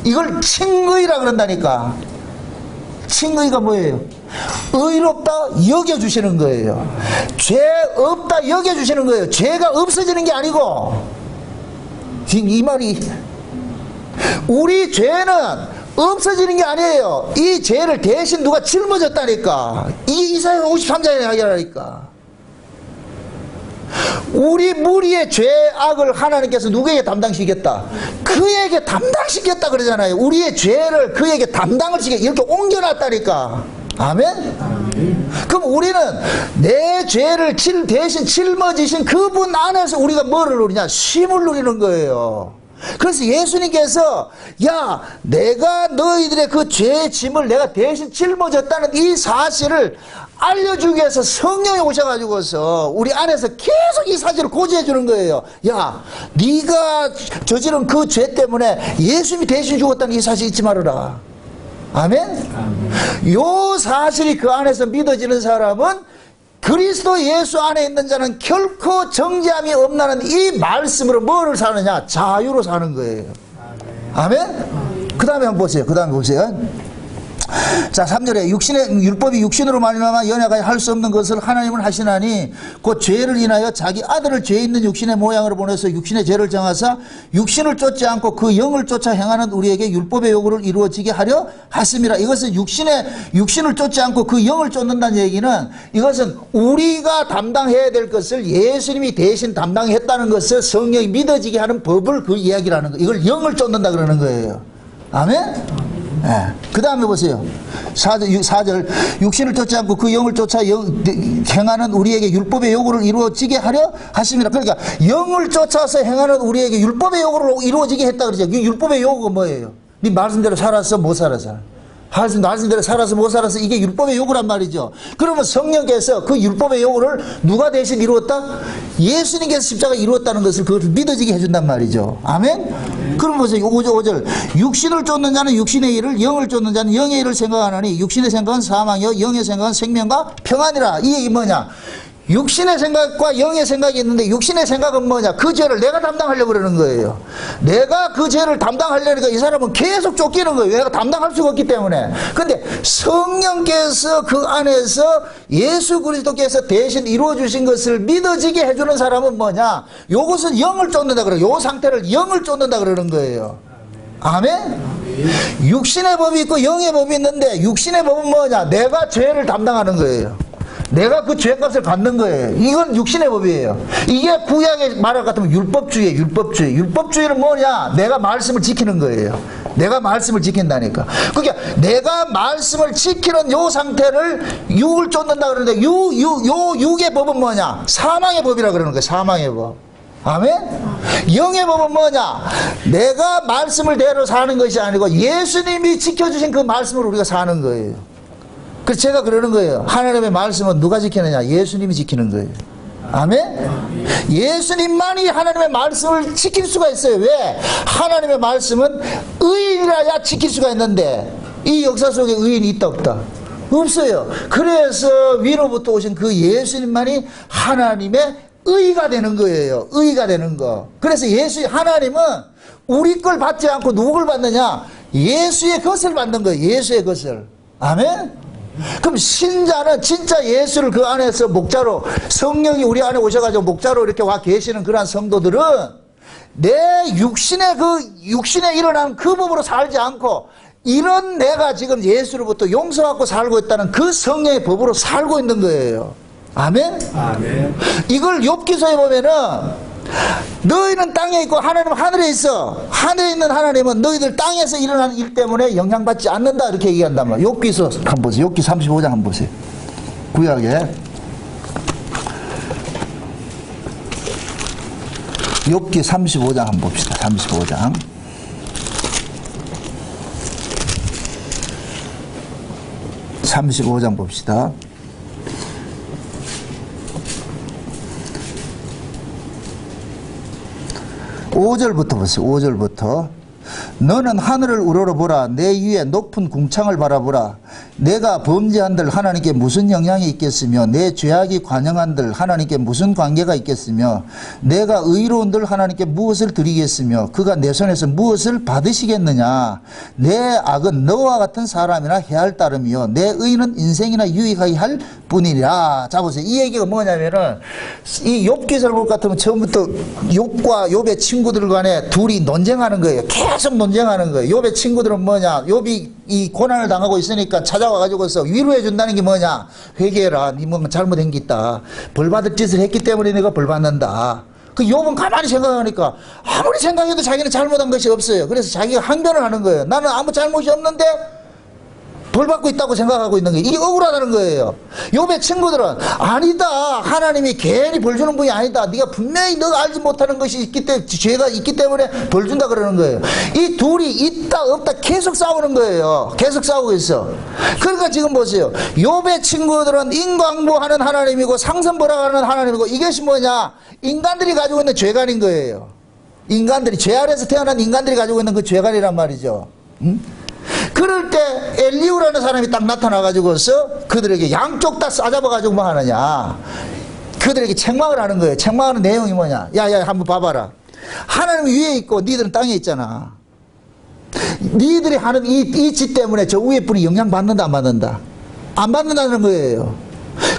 이걸 칭의라 그런다니까. 칭의가 뭐예요? 의롭다 여겨주시는 거예요. 죄 없다 여겨주시는 거예요. 죄가 없어지는 게 아니고, 지금 이 말이, 우리 죄는 없어지는 게 아니에요. 이 죄를 대신 누가 짊어졌다니까. 이게 이사야 53장에 이야기하니까. 우리 무리의 죄악을 하나님께서 누구에게 담당시켰다? 그에게 담당시켰다 그러잖아요. 우리의 죄를 그에게 담당을 시켜 이렇게 옮겨놨다니까. 아멘? 그럼 우리는 내 죄를 대신 짊어지신 그분 안에서 우리가 뭐를 누리냐? 쉼을 누리는 거예요. 그래서 예수님께서 야, 내가 너희들의 그 죄의 짐을 내가 대신 짊어졌다는 이 사실을 알려주기 위해서 성령이 오셔가지고서 우리 안에서 계속 이 사실을 고지해 주는 거예요. 야, 네가 저지른 그 죄 때문에 예수님이 대신 죽었다는 이 사실 잊지 말아라. 아멘? 요 사실이 그 안에서 믿어지는 사람은 그리스도 예수 안에 있는 자는 결코 정죄함이 없나는 이 말씀으로 뭐를 사느냐? 자유로 사는 거예요. 아멘? 그 다음에 한번 보세요. 그 다음에 보세요. 자, 3절에 율법이 육신으로 말미암아 연약하여 할 수 없는 것을 하나님은 하시나니 곧 죄를 인하여 자기 아들을 죄 있는 육신의 모양으로 보내서 육신의 죄를 정하사 육신을 쫓지 않고 그 영을 쫓아 행하는 우리에게 율법의 요구를 이루어지게 하려 하심이라. 이것은 육신을 쫓지 않고 그 영을 쫓는다는 얘기는 이것은 우리가 담당해야 될 것을 예수님이 대신 담당했다는 것을 성령이 믿어지게 하는 법을 그 이야기라는 거예요. 이걸 영을 쫓는다 그러는 거예요. 아멘? 네. 그 다음에 보세요. 4절 육신을 쫓지 않고 그 영을 쫓아 행하는 우리에게 율법의 요구를 이루어지게 하려 하심이라. 그러니까 영을 쫓아서 행하는 우리에게 율법의 요구를 이루어지게 했다 그러죠. 이 율법의 요구가 뭐예요? 네 말씀대로 살았어 못 살아서? 말씀대로 살아서 못 살아서 이게 율법의 요구란 말이죠. 그러면 성령께서 그 율법의 요구를 누가 대신 이루었다? 예수님께서 십자가 이루었다는 것을 그것을 믿어지게 해준단 말이죠. 아멘? 그럼 보세요. 5절 육신을 쫓는 자는 육신의 일을, 영을 쫓는 자는 영의 일을 생각하나니 육신의 생각은 사망이요 영의 생각은 생명과 평안이라. 이 얘기 뭐냐? 육신의 생각과 영의 생각이 있는데 육신의 생각은 뭐냐? 그 죄를 내가 담당하려고 그러는 거예요. 내가 그 죄를 담당하려니까 이 사람은 계속 쫓기는 거예요. 내가 담당할 수가 없기 때문에. 근데 성령께서 그 안에서 예수 그리스도께서 대신 이루어 주신 것을 믿어지게 해주는 사람은 뭐냐? 요것은 영을 쫓는다 그래요. 요 상태를 영을 쫓는다 그러는 거예요. 아멘? 육신의 법이 있고 영의 법이 있는데 육신의 법은 뭐냐? 내가 죄를 담당하는 거예요. 내가 그 죄값을 받는 거예요. 이건 육신의 법이에요. 이게 구약의 말할 것 같으면 율법주의예요. 율법주의. 율법주의는 뭐냐? 내가 말씀을 지키는 거예요. 내가 말씀을 지킨다니까. 그러니까 내가 말씀을 지키는 요 상태를 육을 쫓는다 그러는데 요 육의 법은 뭐냐? 사망의 법이라 그러는 거예요. 사망의 법. 아멘? 영의 법은 뭐냐? 내가 말씀을 대로 사는 것이 아니고 예수님이 지켜주신 그 말씀을 우리가 사는 거예요. 그래서 제가 그러는 거예요. 하나님의 말씀은 누가 지키느냐? 예수님이 지키는 거예요. 아멘? 예수님만이 하나님의 말씀을 지킬 수가 있어요. 왜? 하나님의 말씀은 의인이라야 지킬 수가 있는데 이 역사 속에 의인이 있다 없다? 없어요. 그래서 위로부터 오신 그 예수님만이 하나님의 의가 되는 거예요. 의가 되는 거. 그래서 하나님은 우리 걸 받지 않고 누구 걸 받느냐? 예수의 것을 받는 거예요. 예수의 것을. 아멘? 그럼 신자는 진짜 예수를 그 안에서 목자로 성령이 우리 안에 오셔가지고 목자로 이렇게 와 계시는 그러한 성도들은 내 육신에 일어난 그 법으로 살지 않고 이런 내가 지금 예수로부터 용서받고 살고 있다는 그 성령의 법으로 살고 있는 거예요. 아멘? 아멘. 이걸 욥기서에 보면은 너희는 땅에 있고 하나님은 하늘에 있어. 하늘에 있는 하나님은 너희들 땅에서 일어나는 일 때문에 영향받지 않는다 이렇게 얘기한단 말이에요. 욥기서 한번 보세요. 욥기 35장 한번 보세요. 구약에 욥기 35장 한번 봅시다. 35장 35장 봅시다. 5절부터 보세요. 5절부터 너는 하늘을 우러러보라. 내 위에 높은 궁창을 바라보라. 내가 범죄한들 하나님께 무슨 영향이 있겠으며 내 죄악이 관영한들 하나님께 무슨 관계가 있겠으며 내가 의로운들 하나님께 무엇을 드리겠으며 그가 내 손에서 무엇을 받으시겠느냐. 내 악은 너와 같은 사람이나 해할 따름이요 내 의는 인생이나 유익하게 할 뿐이라. 자 보세요. 이 얘기가 뭐냐면은 이 욥기서를 볼 것 같으면 처음부터 욥과 욥의 친구들 간에 둘이 논쟁하는 거예요. 계속 논쟁하는 거예요. 욥의 친구들은 뭐냐? 욥이 이 고난을 당하고 있으니까 찾아와가지고서 위로해 준다는 게 뭐냐? 회개해라. 네 뭔가 잘못한 게 있다. 벌받을 짓을 했기 때문에 내가 벌받는다. 그 욥은 가만히 생각하니까 아무리 생각해도 자기는 잘못한 것이 없어요. 그래서 자기가 항변을 하는 거예요. 나는 아무 잘못이 없는데 벌 받고 있다고 생각하고 있는 거예요. 이게 억울하다는 거예요. 욥의 친구들은 아니다. 하나님이 괜히 벌 주는 분이 아니다. 네가 분명히 너가 알지 못하는 것이 있기 때문에, 죄가 있기 때문에 벌 준다 그러는 거예요. 이 둘이 있다 없다 계속 싸우는 거예요. 계속 싸우고 있어. 그러니까 지금 보세요. 욥의 친구들은 인광보하는 하나님이고 상선보라하는 하나님이고, 이것이 뭐냐? 인간들이 가지고 있는 죄관인 거예요. 인간들이, 죄 아래에서 태어난 인간들이 가지고 있는 그 죄관이란 말이죠. 응? 그럴 때 엘리후라는 사람이 딱 나타나가지고서 그들에게 양쪽 다 싸잡아가지고 뭐 하느냐, 그들에게 책망을 하는 거예요. 책망하는 내용이 뭐냐? 야야 한번 봐봐라. 하나님 위에 있고 니들은 땅에 있잖아. 니들이 하는 이 짓 때문에 저 위에 분이 영향받는다 안 받는다? 안 받는다는 거예요.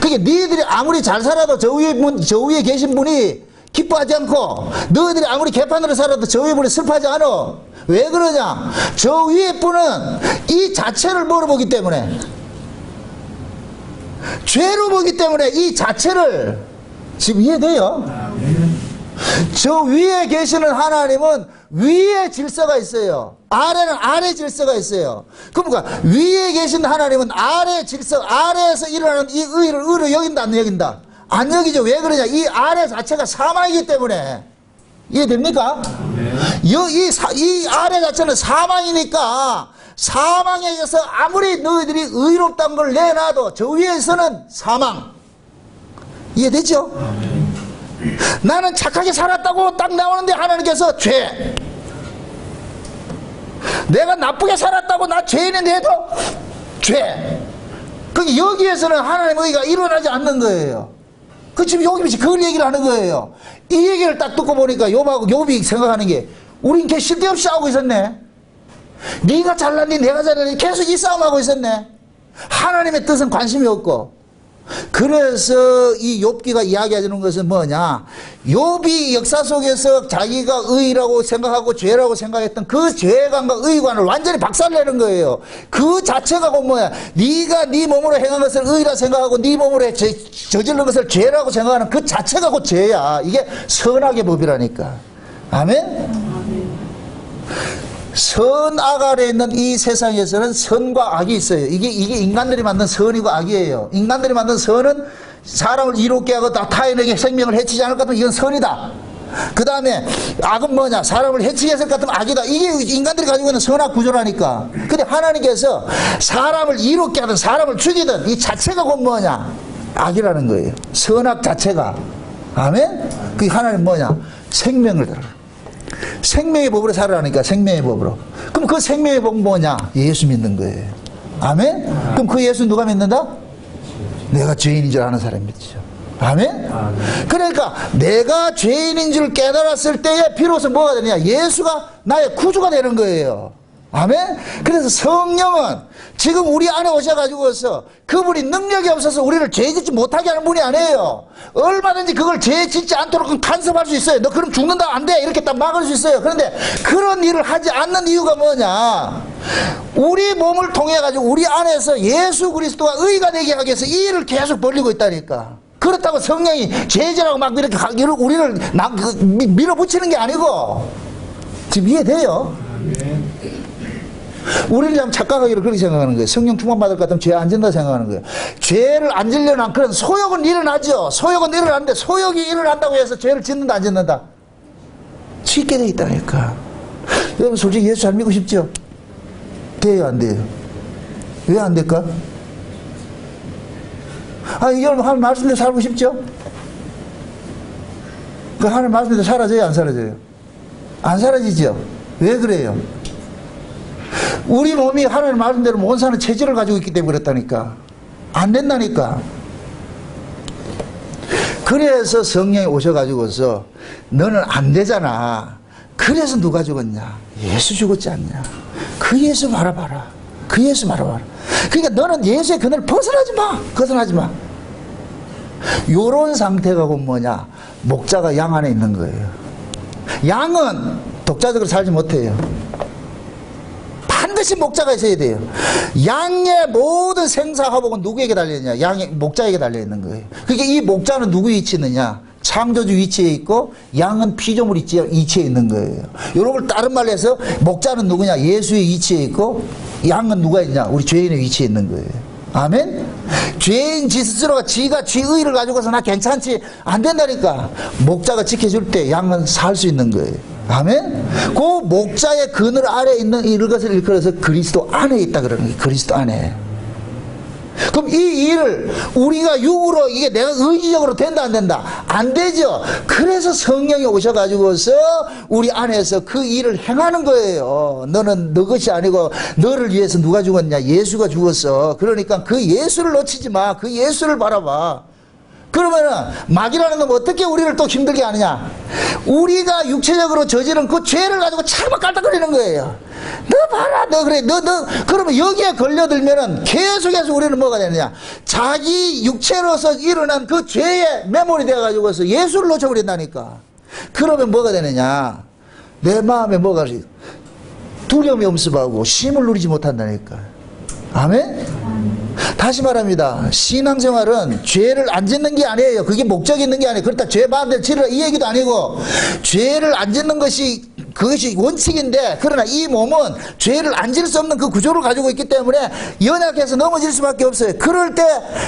그게 니들이 아무리 잘 살아도 저 위에 계신 분이 기뻐하지 않고, 너희들이 아무리 개판으로 살아도 저 위에 분이 슬퍼하지 않아. 왜 그러냐? 저 위에 분은 이 자체를 뭐로 보기 때문에, 죄로 보기 때문에 이 자체를, 지금 이해돼요? 저 위에 계시는 하나님은 위에 질서가 있어요. 아래는 아래 질서가 있어요. 그러니까 위에 계신 하나님은 아래 질서, 아래에서 일어나는 이 의를 의로 여긴다 안 여긴다? 안 여기죠. 왜 그러냐? 이 아래 자체가 사망이기 때문에. 이해됩니까? 이 아래 자체는 사망이니까, 사망에 의해서 아무리 너희들이 의롭다는 걸 내놔도 저 위에서는 사망. 이해되죠? 나는 착하게 살았다고 딱 나오는데 하나님께서 죄. 내가 나쁘게 살았다고 나 죄인인데도 죄. 그게 여기에서는 하나님의 의가 일어나지 않는 거예요. 그 지금 여기 그걸 얘기를 하는 거예요. 이 얘기를 딱 듣고 보니까 욥이 생각하는 게, 우린 걔 쓸데없이 싸우고 있었네. 네가 잘났니 내가 잘났니 계속 이 싸움하고 있었네. 하나님의 뜻은 관심이 없고. 그래서 이 욥기가 이야기하는 것은 뭐냐? 욥이 역사 속에서 자기가 의라고 생각하고 죄라고 생각했던 그 죄관과 의관을 완전히 박살내는 거예요. 그 자체가 뭐야? 네가 네 몸으로 행한 것을 의라 생각하고 네 몸으로 저지른 것을 죄라고 생각하는 그 자체가 곧 죄야. 이게 선악의 법이라니까. 아멘? 선악 아래에 있는 이 세상에서는 선과 악이 있어요. 이게 인간들이 만든 선이고 악이에요. 인간들이 만든 선은 사람을 이롭게 하고 타인에게 생명을 해치지 않을 것 같으면 이건 선이다. 그 다음에 악은 뭐냐? 사람을 해치게 했을 것 같으면 악이다. 이게 인간들이 가지고 있는 선악 구조라니까. 근데 하나님께서 사람을 이롭게 하든 사람을 죽이든 이 자체가 곧 뭐냐? 악이라는 거예요. 선악 자체가. 아멘? 그게 하나님 뭐냐? 생명을 들어. 생명의 법으로 살아라니까. 생명의 법으로. 그럼 그 생명의 법은 뭐냐? 예수 믿는 거예요. 아멘? 그럼 그 예수 누가 믿는다? 내가 죄인인 줄 아는 사람이 믿죠. 아멘? 그러니까 내가 죄인인 줄 깨달았을 때에 비로소 뭐가 되느냐? 예수가 나의 구주가 되는 거예요. 아멘? 그래서 성령은 지금 우리 안에 오셔가지고서 그분이 능력이 없어서 우리를 죄 짓지 못하게 하는 분이 아니에요. 얼마든지 그걸 죄 짓지 않도록 간섭할 수 있어요. 너 그럼 죽는다 안 돼 이렇게 딱 막을 수 있어요. 그런데 그런 일을 하지 않는 이유가 뭐냐? 우리 몸을 통해 가지고 우리 안에서 예수 그리스도가 의가 되게 하기 위해서 이 일을 계속 벌리고 있다니까. 그렇다고 성령이 죄지라고 막 이렇게 우리를 밀어붙이는 게 아니고. 지금 이해돼요? 우리는 참 착각하기로 그렇게 생각하는 거예요. 성령 충만 받을 것 같으면 죄 안 진다 생각하는 거예요. 죄를 안 지려는 그런 소욕은 일어나죠. 소욕은 일어나는데 소욕이 일어난다고 해서 죄를 짓는다 안 짓는다? 짓게 돼 있다니까. 여러분 솔직히 예수 잘 믿고 싶죠? 돼요 안 돼요? 왜 안 될까? 여러분 하나님 말씀대로 살고 싶죠? 그 하나님 말씀대로 사라져요 안 사라져요? 안 사라지죠? 왜 그래요? 우리 몸이 하나님 말씀대로 못 사는 체질을 가지고 있기 때문에 그렇다니까. 안 된다니까. 그래서 성령이 오셔가지고서 너는 안 되잖아. 그래서 누가 죽었냐? 예수 죽었지 않냐? 그 예수 바라봐라. 그 예수 바라봐라. 그러니까 너는 예수의 그늘 벗어나지 마. 벗어나지 마. 요런 상태가 곧 뭐냐? 목자가 양 안에 있는 거예요. 양은 독자적으로 살지 못해요. 반드시 목자가 있어야 돼요. 양의 모든 생사화복은 누구에게 달려있냐? 양의 목자에게 달려있는 거예요. 그러니까 이 목자는 누구 위치에 있느냐? 창조주 위치에 있고 양은 피조물 위치에 있는 거예요. 여러분 다른 말로 해서 목자는 누구냐? 예수의 위치에 있고 양은 누가 있냐? 우리 죄인의 위치에 있는 거예요. 아멘? 죄인 지 스스로가 지가 지 의를 가지고서 나 괜찮지 안 된다니까. 목자가 지켜줄 때 양은 살 수 있는 거예요. 아멘? 그 목자의 그늘 아래 있는 이것을 일컬어서 그리스도 안에 있다 그러는 거예요. 그리스도 안에. 그럼 이 일을 우리가 육으로 이게 내가 의지적으로 된다 안 된다? 안 되죠. 그래서 성령이 오셔가지고서 우리 안에서 그 일을 행하는 거예요. 너는 너 것이 아니고 너를 위해서 누가 죽었냐? 예수가 죽었어. 그러니까 그 예수를 놓치지 마. 그 예수를 바라봐. 그러면은 마귀라는 건 어떻게 우리를 또 힘들게 하느냐? 우리가 육체적으로 저지른 그 죄를 가지고 차마 깔딱거리는 거예요. 너 봐라, 너 그래, 너 그러면 여기에 걸려들면은 계속해서 우리는 뭐가 되느냐? 자기 육체로서 일어난 그 죄에 매몰이 되어가지고서 예수를 놓쳐버린다니까. 그러면 뭐가 되느냐? 내 마음에 뭐가 두려움이 엄습하고 힘을 누리지 못한다니까. 아멘? 다시 말합니다. 신앙생활은 죄를 안 짓는 게 아니에요. 그게 목적이 있는 게 아니에요. 그렇다 죄 마음대로 치르라 이 얘기도 아니고, 죄를 안 짓는 것이 그것이 원칙인데, 그러나 이 몸은 죄를 안 지을 수 없는 그 구조를 가지고 있기 때문에 연약해서 넘어질 수밖에 없어요. 그럴 때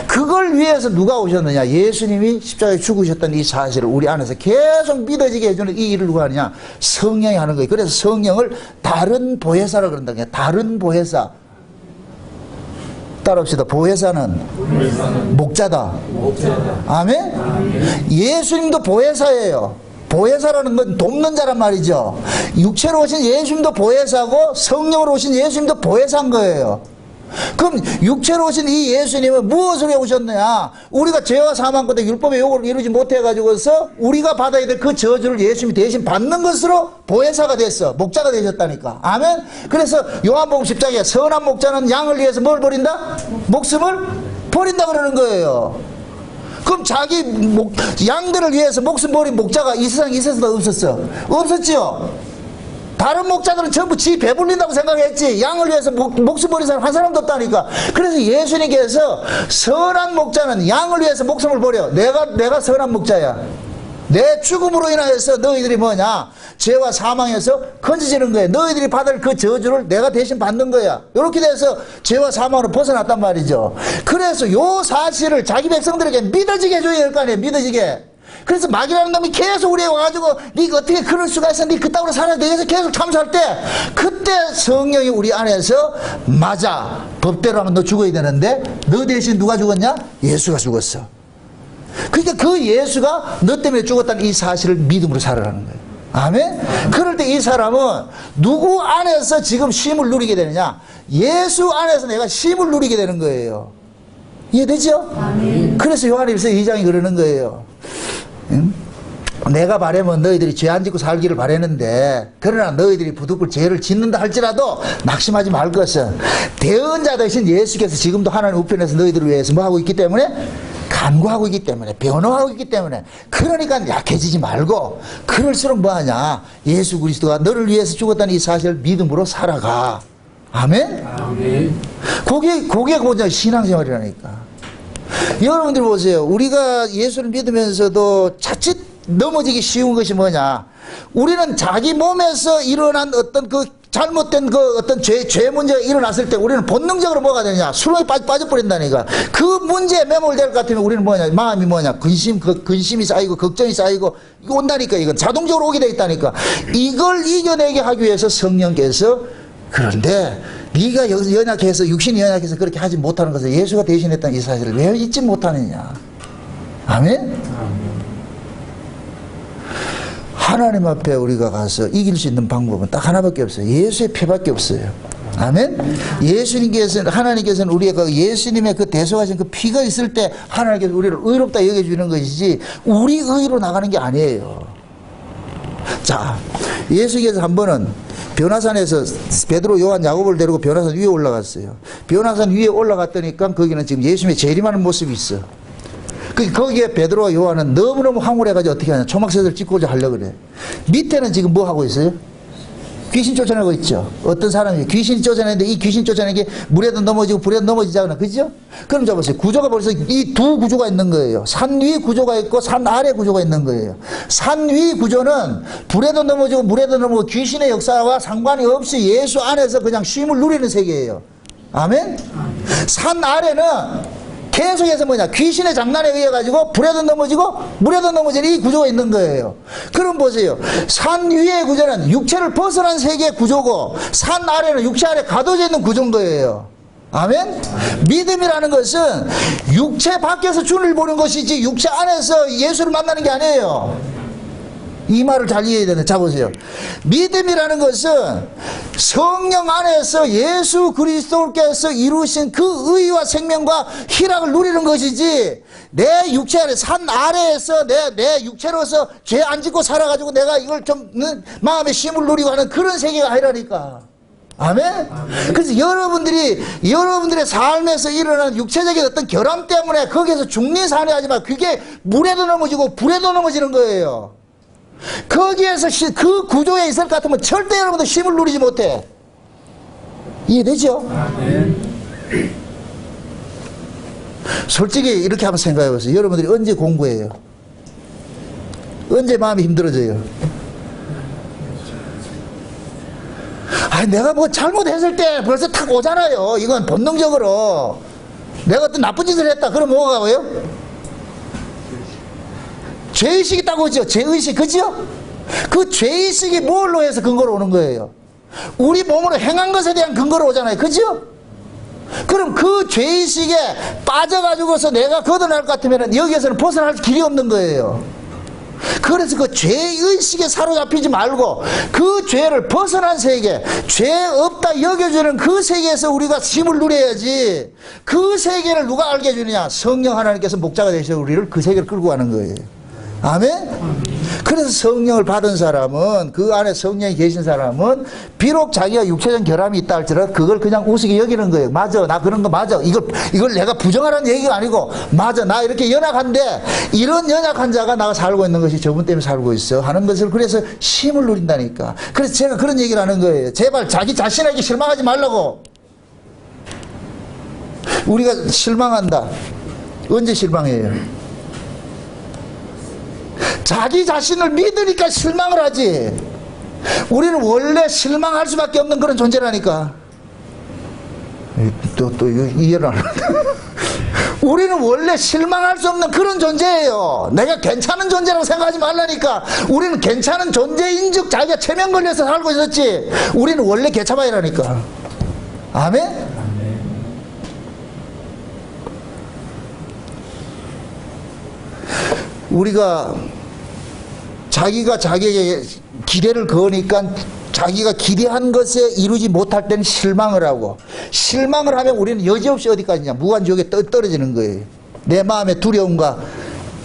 그걸 위해서 누가 오셨느냐? 예수님이 십자가에 죽으셨다는 이 사실을 우리 안에서 계속 믿어지게 해주는 이 일을 누가 하느냐? 성령이 하는 거예요. 그래서 성령을 다른 보혜사라 그런다. 다른 보혜사. 따라합시다. 보혜사는 목자다. 아멘? 예수님도 보혜사예요. 보혜사라는 건 돕는 자란 말이죠. 육체로 오신 예수님도 보혜사고 성령으로 오신 예수님도 보혜사인 거예요. 그럼 육체로 오신 이 예수님은 무엇을 해 오셨느냐? 우리가 죄와 사망 끝에 율법의 요구를 이루지 못해가지고서 우리가 받아야 될 그 저주를 예수님이 대신 받는 것으로 보혜사가 됐어. 목자가 되셨다니까. 아멘? 그래서 요한복음 10장에 선한 목자는 양을 위해서 뭘 버린다? 목숨을 버린다 그러는 거예요. 그럼 자기 양들을 위해서 목숨 버린 목자가 이 세상에 있었어 없었어? 없었지요. 다른 목자들은 전부 지 배불린다고 생각했지, 양을 위해서 목숨 버린 사람 한 사람도 없다니까. 그래서 예수님께서 선한 목자는 양을 위해서 목숨을 버려. 내가 선한 목자야. 내 죽음으로 인하여서 너희들이 뭐냐? 죄와 사망에서 건져지는 거야. 너희들이 받을 그 저주를 내가 대신 받는 거야. 이렇게 돼서 죄와 사망으로 벗어났단 말이죠. 그래서 요 사실을 자기 백성들에게 믿어지게 해줘야 될 거 아니에요. 믿어지게. 그래서 마귀라는 놈이 계속 우리에 와가지고 네가 어떻게 그럴 수가 있어? 네 그따구로 살아야 돼. 그래서 계속 참수할 때, 그때 성령이 우리 안에서 맞아. 법대로 하면 너 죽어야 되는데 너 대신 누가 죽었냐? 예수가 죽었어. 그러니까 그 예수가 너 때문에 죽었다는 이 사실을 믿음으로 살아가는 거예요. 아멘? 그럴 때 이 사람은 누구 안에서 지금 쉼을 누리게 되느냐? 예수 안에서 내가 쉼을 누리게 되는 거예요. 이해되죠? 아멘. 그래서 요한일서 2장이 그러는 거예요. 내가 바라면 너희들이 죄 안 짓고 살기를 바라는데, 그러나 너희들이 부득불 죄를 짓는다 할지라도 낙심하지 말 것은 대언자 되신 예수께서 지금도 하나님 우편에서 너희들을 위해서 뭐 하고 있기 때문에? 간구하고 있기 때문에, 변호하고 있기 때문에. 그러니까 약해지지 말고, 그럴수록 뭐하냐? 예수 그리스도가 너를 위해서 죽었다는 이 사실을 믿음으로 살아가. 아멘? 아멘. 그게 고작 신앙생활이라니까. 여러분들 보세요. 우리가 예수를 믿으면서도 자칫 넘어지기 쉬운 것이 뭐냐? 우리는 자기 몸에서 일어난 어떤 그 잘못된 그 어떤 죄 문제가 일어났을 때 우리는 본능적으로 뭐가 되냐? 수렁에 빠져버린다니까. 그 문제에 매몰될 것 같으면 우리는 뭐냐? 마음이 뭐냐? 근심이 쌓이고 걱정이 쌓이고 이거 온다니까. 이건 자동적으로 오게 돼 있다니까. 이걸 이겨내게 하기 위해서 성령께서, 그런데 네가 연약해서, 육신이 연약해서 그렇게 하지 못하는 것을 예수가 대신했다는 이 사실을 왜 잊지 못하느냐? 아멘? 하나님 앞에 우리가 가서 이길 수 있는 방법은 딱 하나밖에 없어요. 예수의 피밖에 없어요. 아멘? 하나님께서는 우리가 그 예수님의 그 대속하신 그 피가 있을 때 하나님께서 우리를 의롭다 여겨주는 것이지 우리 의로 나가는 게 아니에요. 자, 예수께서 한 번은 변화산에서 베드로, 요한, 야고보를 데리고 변화산 위에 올라갔어요. 변화산 위에 올라갔더니까 거기는 지금 예수님의 재림하는 모습이 있어. 거기에 베드로와 요한은 너무너무 황홀해가지고 어떻게 하냐? 초막새들 찍고자 하려고 그래. 밑에는 지금 뭐 하고 있어요? 귀신 쫓아내고 있죠. 어떤 사람이 귀신이 쫓아내는데 이 귀신 쫓아내는 게 물에도 넘어지고 불에도 넘어지잖아. 그죠? 그럼 잡으세요. 구조가 벌써 이 두 구조가 있는 거예요. 산 위 구조가 있고 산 아래 구조가 있는 거예요. 산 위 구조는 불에도 넘어지고 물에도 넘어지고 귀신의 역사와 상관이 없이 예수 안에서 그냥 쉼을 누리는 세계예요. 아멘? 산 아래는 계속해서 뭐냐, 귀신의 장난에 의해 가지고 불에도 넘어지고 물에도 넘어지는 이 구조가 있는 거예요. 그럼 보세요. 산 위의 구조는 육체를 벗어난 세계의 구조고 산 아래는 육체 아래 가둬져 있는 구조인 거예요. 아멘? 믿음이라는 것은 육체 밖에서 주를 보는 것이지 육체 안에서 예수를 만나는 게 아니에요. 이 말을 잘 이해해야 되는데, 자 보세요. 믿음이라는 것은 성령 안에서 예수 그리스도께서 이루신 그 의와 생명과 희락을 누리는 것이지, 내 육체 안에 산 아래에서 내 육체로서 죄 안 짓고 살아가지고 내가 이걸 좀 마음의 쉼을 누리고 하는 그런 세계가 아니라니까. 아멘? 그래서 여러분들의 삶에서 일어나는 육체적인 어떤 결함 때문에 거기에서 중리산에 하지만 그게 물에도 넘어지고 불에도 넘어지는 거예요. 거기에서 그 구조에 있을 것 같으면 절대 여러분들 쉼을 누리지 못해. 이해되죠? 솔직히 이렇게 한번 생각해 보세요. 여러분들이 언제 공부해요? 언제 마음이 힘들어져요? 아니, 내가 뭐 잘못했을 때 벌써 탁 오잖아요. 이건 본능적으로. 내가 어떤 나쁜 짓을 했다. 그럼 뭐가 와요? 죄의식이 딱 오죠. 죄의식. 그죠? 그 죄의식이 뭘로 해서 근거로 오는 거예요? 우리 몸으로 행한 것에 대한 근거로 오잖아요. 그죠? 그럼 그 죄의식에 빠져가지고서 내가 걷어날 것 같으면 여기에서는 벗어날 길이 없는 거예요. 그래서 그 죄의식에 사로잡히지 말고 그 죄를 벗어난 세계, 죄 없다 여겨주는 그 세계에서 우리가 힘을 누려야지. 그 세계를 누가 알게 해주느냐? 성령 하나님께서 목자가 되셔서 우리를 그 세계를 끌고 가는 거예요. 아멘? 그래서 성령을 받은 사람은, 그 안에 성령이 계신 사람은 비록 자기가 육체적 결함이 있다 할지라도 그걸 그냥 우습게 여기는 거예요. 맞아, 나 그런 거 맞아. 이걸 내가 부정하라는 얘기가 아니고, 맞아, 나 이렇게 연약한데 이런 연약한 자가 나가 살고 있는 것이 저분 때문에 살고 있어 하는 것을, 그래서 쉼을 누린다니까. 그래서 제가 그런 얘기를 하는 거예요. 제발 자기 자신에게 실망하지 말라고. 우리가 실망한다. 언제 실망해요? 자기 자신을 믿으니까 실망을 하지. 우리는 원래 실망할 수밖에 없는 그런 존재라니까. 또 이해를 안 한다. 우리는 원래 실망할 수 없는 그런 존재예요. 내가 괜찮은 존재라고 생각하지 말라니까. 우리는 괜찮은 존재인 즉 자기가 체면 걸려서 살고 있었지. 우리는 원래 개차바이라니까. 아멘? 우리가 자기가 자기에게 기대를 거니까 자기가 기대한 것에 이루지 못할 때는 실망을 하고, 실망을 하면 우리는 여지없이 어디까지냐? 무한지옥에 떨어지는 거예요. 내 마음의 두려움과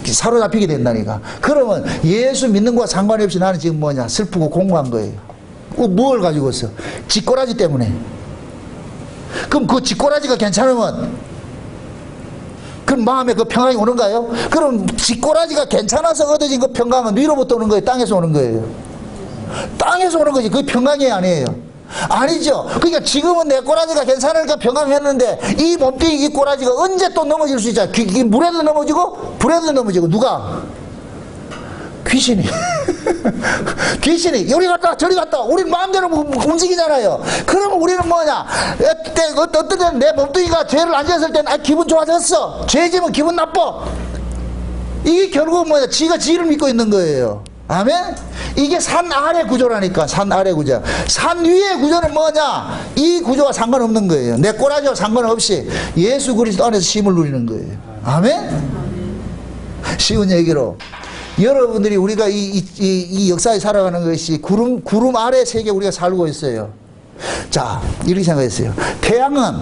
사로잡히게 된다니까. 그러면 예수 믿는 거와 상관이 없이 나는 지금 뭐냐? 슬프고 공고한 거예요. 뭘 가지고서? 쥐꼬라지 때문에. 그럼 그 쥐꼬라지가 괜찮으면 그럼 마음에 그 평강이 오는가요? 그럼 쥐꼬라지가 괜찮아서 얻어진 그 평강은 위로부터 오는 거예요? 땅에서 오는 거예요? 땅에서 오는 거지. 그게 평강이 아니에요. 아니죠. 그러니까 지금은 내 꼬라지가 괜찮으니까 평강했는데 이 몸뚱이 이 꼬라지가 언제 또 넘어질 수 있잖아. 물에도 넘어지고 불에도 넘어지고. 누가? 귀신이. 귀신이 여기 갔다 저리 갔다 우리는 마음대로 움직이잖아요. 그러면 우리는 뭐냐? 어떤 때는 내 몸뚱이가 죄를 안 지었을 때는 기분 좋아졌어. 죄 지면 기분 나빠. 이게 결국은 뭐냐? 지가 지를 믿고 있는 거예요. 아멘? 이게 산 아래 구조라니까. 산 아래 구조. 산 위의 구조는 뭐냐? 이 구조와 상관없는 거예요. 내 꼬라지와 상관없이 예수 그리스도 안에서 쉼을 누리는 거예요. 아멘? 쉬운 얘기로 여러분들이 우리가 이 역사에 살아가는 것이 구름 아래 세계에 우리가 살고 있어요. 자, 이렇게 생각했어요. 태양은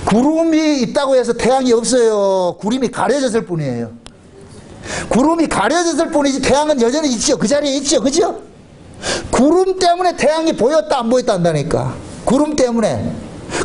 구름이 있다고 해서 태양이 없어요. 구름이 가려졌을 뿐이에요. 구름이 가려졌을 뿐이지 태양은 여전히 있죠. 그 자리에 있죠. 그죠? 구름 때문에 태양이 보였다 안 보였다 한다니까. 구름 때문에.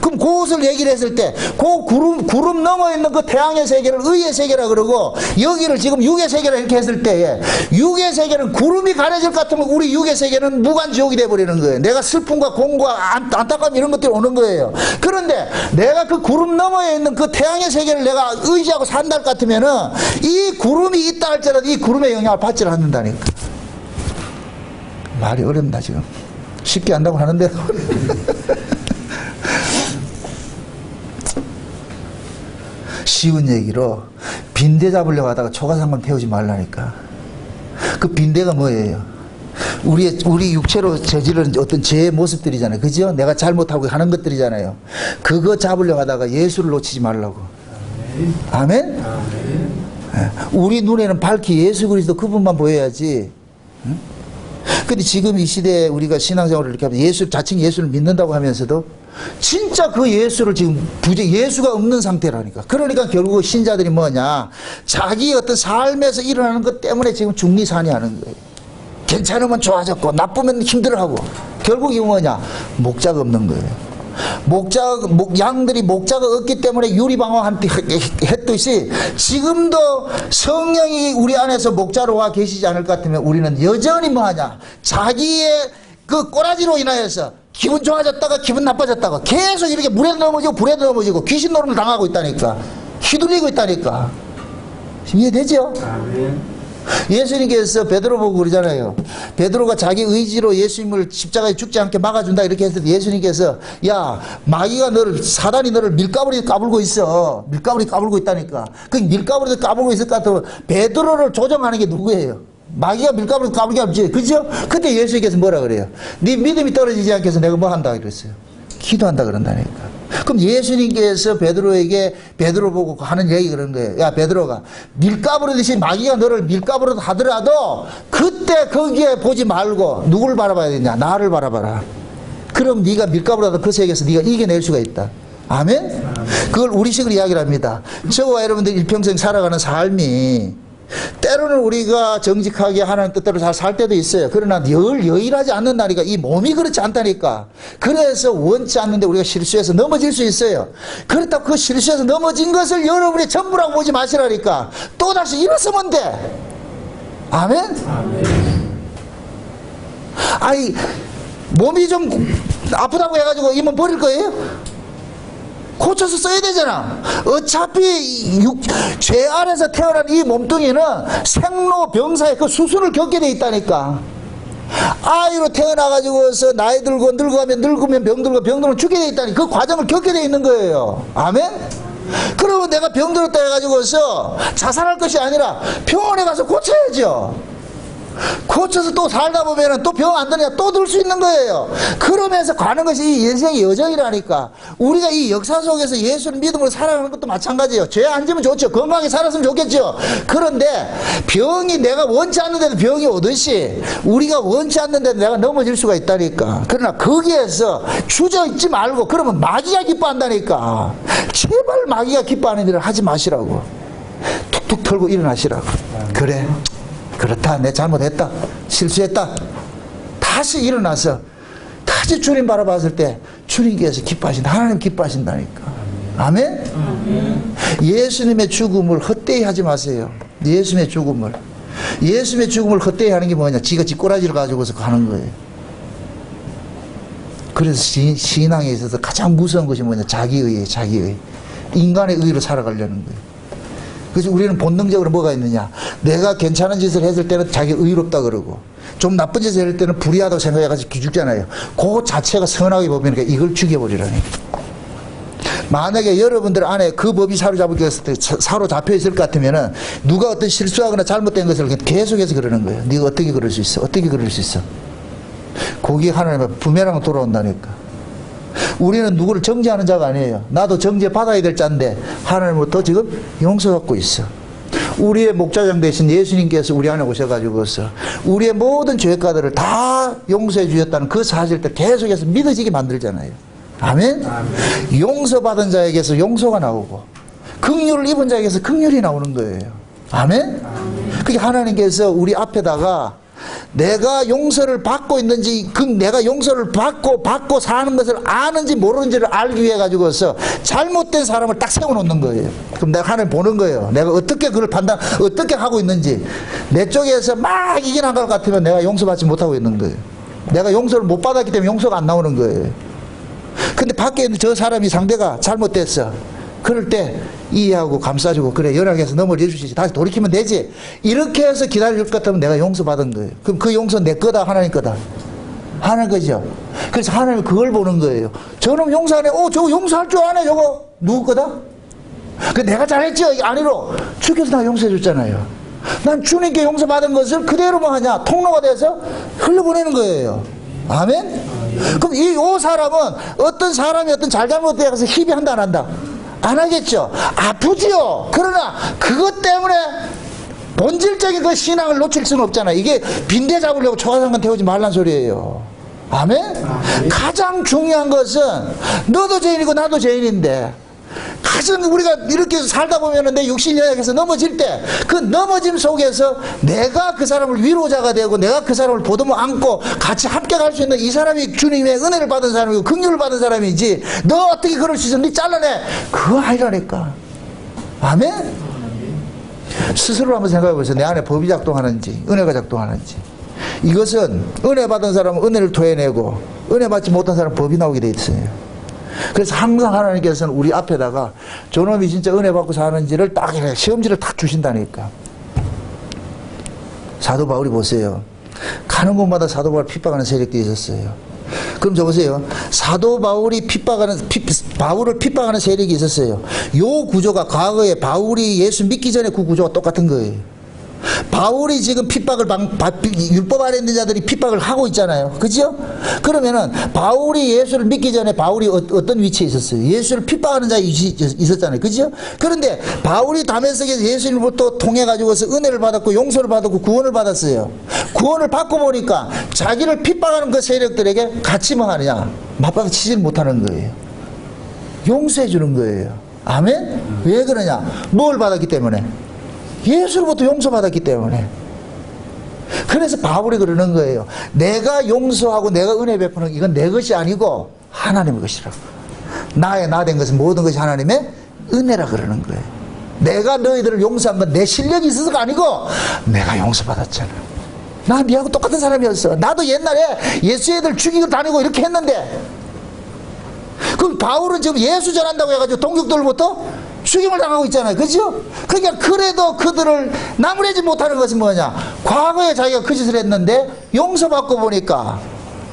그럼 그것을 얘기를 했을 때 그 구름 넘어 있는 그 태양의 세계를 의의 세계라 그러고 여기를 지금 육의 세계라 이렇게 했을 때에 육의 세계는 구름이 가려질 것 같으면 우리 육의 세계는 무간지옥이 돼버리는 거예요. 내가 슬픔과 공과 안타까움 이런 것들이 오는 거예요. 그런데 내가 그 구름 너머에 있는 그 태양의 세계를 내가 의지하고 산다 같으면은 이 구름이 있다 할지라도 이 구름의 영향을 받지 않는다니까. 말이 어렵다 지금. 쉽게 한다고 하는데 쉬운 얘기로 빈대 잡으려고 하다가 초가상관 태우지 말라니까. 그 빈대가 뭐예요? 우리 육체로 저지른 어떤 죄의 모습들이잖아요. 그죠? 내가 잘못하고 하는 것들이잖아요. 그거 잡으려고 하다가 예수를 놓치지 말라고. 아멘? 우리 눈에는 밝히 예수 그리스도 그분만 보여야지. 응? 근데 지금 이 시대에 우리가 신앙생활을 이렇게 하면 자칭 예수를 믿는다고 하면서도 진짜 그 예수를 지금 예수가 없는 상태라니까. 그러니까 결국 신자들이 뭐냐, 자기 어떤 삶에서 일어나는 것 때문에 지금 중리산이 하는 거예요. 괜찮으면 좋아졌고 나쁘면 힘들어하고. 결국 이게 뭐냐, 목자가 없는 거예요. 양들이 목자가 없기 때문에 유리방황했듯이 지금도 성령이 우리 안에서 목자로 와 계시지 않을 것 같으면 우리는 여전히 뭐하냐, 자기의 그 꼬라지로 인하여서 기분 좋아졌다가 기분 나빠졌다가 계속 이렇게 물에도 넘어지고 불에도 넘어지고 귀신 노름을 당하고 있다니까. 휘둘리고 있다니까. 이해되죠? 예수님께서 베드로 보고 그러잖아요. 베드로가 자기 의지로 예수님을 십자가에 죽지 않게 막아준다 이렇게 했을 때 예수님께서 야, 마귀가 사단이 너를 밀가부리 까불고 있어. 밀가부리 까불고 있다니까. 그 밀가부리 까불고 있을 것 같으면 베드로를 조정하는 게 누구예요? 마귀가 밀가부리 까불게 없지. 그죠? 그때 예수님께서 뭐라 그래요? 네 믿음이 떨어지지 않게 해서 내가 뭐 한다 그랬어요? 기도한다 그런다니까. 그럼 예수님께서 베드로 보고 하는 얘기 그런 거예요. 야, 베드로가 밀가부르듯이 마귀가 너를 밀가부르 하더라도 그때 거기에 보지 말고 누굴 바라봐야 되냐? 나를 바라봐라. 그럼 네가 밀가부르다 그 세계에서 네가 이겨낼 수가 있다. 아멘? 그걸 우리식으로 이야기를 합니다. 저와 여러분들 일평생 살아가는 삶이 때로는 우리가 정직하게 하나님 뜻대로 잘 살 때도 있어요. 그러나 여일하지 않는 날이가 이 몸이 그렇지 않다니까. 그래서 원치 않는데 우리가 실수해서 넘어질 수 있어요. 그렇다고 그 실수해서 넘어진 것을 여러분이 전부라고 보지 마시라니까. 또다시 일어서면 돼. 아멘? 아니, 몸이 좀 아프다고 해가지고 이 몸 버릴 거예요? 고쳐서 써야 되잖아. 어차피 죄 안에서 태어난 이 몸뚱이는 생로병사의 그 수순을 겪게 돼 있다니까. 아이로 태어나가지고서 나이 들고 늙어가면 늙으면 병들고 병들면 죽게 돼 있다니. 그 과정을 겪게 돼 있는 거예요. 아멘? 그러면 내가 병들었다 해가지고서 자살할 것이 아니라 병원에 가서 고쳐야죠. 고쳐서 또 살다 보면은 또 병 안 드냐 또 들 수 있는 거예요. 그러면서 가는 것이 이 인생의 여정이라니까. 우리가 이 역사 속에서 예수를 믿음으로 살아가는 것도 마찬가지예요. 죄 안 지면 좋죠. 건강하게 살았으면 좋겠죠. 그런데 병이 내가 원치 않는데도 병이 오듯이 우리가 원치 않는데도 내가 넘어질 수가 있다니까. 그러나 거기에서 주저있지 말고, 그러면 마귀가 기뻐한다니까. 제발 마귀가 기뻐하는 일을 하지 마시라고. 툭툭 털고 일어나시라고. 그래, 그렇다, 내 잘못했다, 실수했다, 다시 일어나서 다시 주님 바라봤을 때 주님께서 기뻐하신다. 하나님 기뻐하신다니까. 아멘? 예수님의 죽음을 헛되이 하지 마세요. 예수님의 죽음을 헛되이 하는 게 뭐냐, 지가 지 꼬라지를 가지고서 가는 거예요. 그래서 신앙에 있어서 가장 무서운 것이 뭐냐, 자기의예요. 자기의, 인간의 의로 살아가려는 거예요. 그래서 우리는 본능적으로 뭐가 있느냐, 내가 괜찮은 짓을 했을 때는 자기 의롭다 그러고, 좀 나쁜 짓을 했을 때는 불의하다고 생각해가지고 기죽잖아요. 그 자체가 선하게 보면 이걸 죽여버리라니. 만약에 여러분들 안에 그 법이 사로잡혀 있을 것 같으면은 누가 어떤 실수하거나 잘못된 것을 계속해서 그러는 거예요. 네가 어떻게 그럴 수 있어? 어떻게 그럴 수 있어? 거기에 하나님은 부메랑 돌아온다니까. 우리는 누구를 정죄하는 자가 아니에요. 나도 정죄 받아야 될 자인데 하나님으로부터 지금 용서받고 있어. 우리의 목자장 되신 예수님께서 우리 안에 오셔가지고서 우리의 모든 죄가들을 다 용서해 주셨다는 그 사실을 계속해서 믿어지게 만들잖아요. 아멘? 아멘. 용서받은 자에게서 용서가 나오고 긍휼을 입은 자에게서 긍휼이 나오는 거예요. 아멘? 아멘. 그게 하나님께서 우리 앞에다가 내가 용서를 받고 있는지, 내가 용서를 받고 사는 것을 아는지 모르는지를 알기 위해 가지고서 잘못된 사람을 딱 세워놓는 거예요. 그럼 내가 하나님 보는 거예요. 내가 어떻게 그걸 어떻게 하고 있는지. 내 쪽에서 막 이겨난 것 같으면 내가 용서받지 못하고 있는 거예요. 내가 용서를 못 받았기 때문에 용서가 안 나오는 거예요. 근데 밖에 있는 저 사람이 상대가 잘못됐어. 그럴 때 이해하고 감싸주고, 그래 연약해서 넘어져 주시지, 다시 돌이키면 되지, 이렇게 해서 기다릴 것 같으면 내가 용서받은 거예요. 그럼 그 용서 내 거다 하나님 거다? 하나님 거죠. 그래서 하나님은 그걸 보는 거예요. 저놈 용서 안 해. 저거 용서할 줄 아네. 저거 누구 거다? 그 내가 잘했죠? 아니로 주께서 나 용서해 줬잖아요. 난 주님께 용서받은 것을 그대로 뭐 하냐, 통로가 돼서 흘려보내는 거예요. 아멘? 그럼 이 사람은 어떤 사람이 어떤 잘잘못되어 가서 희비한다 안 한다? 안 하겠죠. 아프지요. 그러나 그것 때문에 본질적인 그 신앙을 놓칠 수는 없잖아. 이게 빈대 잡으려고 초가상관 태우지 말란 소리예요. 아멘? 가장 중요한 것은 너도 죄인이고 나도 죄인인데, 가장 우리가 이렇게 살다 보면 내 육신 연약해서 넘어질 때 그 넘어짐 속에서 내가 그 사람을 위로자가 되고 내가 그 사람을 보듬어 안고 같이 함께 갈 수 있는 이 사람이 주님의 은혜를 받은 사람이고 긍휼을 받은 사람이지, 너 어떻게 그럴 수 있어? 네 잘라내. 그거 아니라니까. 아멘? 스스로 한번 생각해 보세요. 내 안에 법이 작동하는지 은혜가 작동하는지. 이것은 은혜 받은 사람은 은혜를 토해내고 은혜 받지 못한 사람은 법이 나오게 돼 있어요. 그래서 항상 하나님께서는 우리 앞에다가 저놈이 진짜 은혜 받고 사는지를 딱 시험지를 딱 주신다니까. 사도 바울이 보세요. 가는 곳마다 사도 바울 핍박하는 세력도 있었어요. 그럼 저 보세요. 사도 바울을 핍박하는 세력이 있었어요. 요 구조가 과거에 바울이 예수 믿기 전에 그 구조가 똑같은 거예요. 바울이 지금 율법 아래 있는 자들이 핍박을 하고 있잖아요. 그죠? 그러면은 바울이 예수를 믿기 전에 바울이 어떤 위치에 있었어요? 예수를 핍박하는 자에 있었잖아요. 그죠? 그런데 바울이 다메섹에서 예수님으로부터 통해가지고서 은혜를 받았고 용서를 받았고 구원을 받았어요. 구원을 받고 보니까 자기를 핍박하는 그 세력들에게 같이 뭐 하느냐? 맞받아 치지를 못하는 거예요. 용서해 주는 거예요. 아멘? 왜 그러냐? 뭘 받았기 때문에? 예수로부터 용서받았기 때문에. 그래서 바울이 그러는 거예요. 내가 용서하고 내가 은혜 베푸는 이건 내 것이 아니고 하나님의 것이라고. 나 된 것은 모든 것이 하나님의 은혜라 그러는 거예요. 내가 너희들을 용서한 건 내 실력이 있어서가 아니고 내가 용서받았잖아. 나 니하고 똑같은 사람이었어. 나도 옛날에 예수 애들 죽이고 다니고 이렇게 했는데, 그럼 바울은 지금 예수 전한다고 해가지고 동족들로부터 죽임을 당하고 있잖아요. 그죠? 그러니까 그래도 그들을 나무래지 못하는 것은 뭐냐? 과거에 자기가 그 짓을 했는데 용서받고 보니까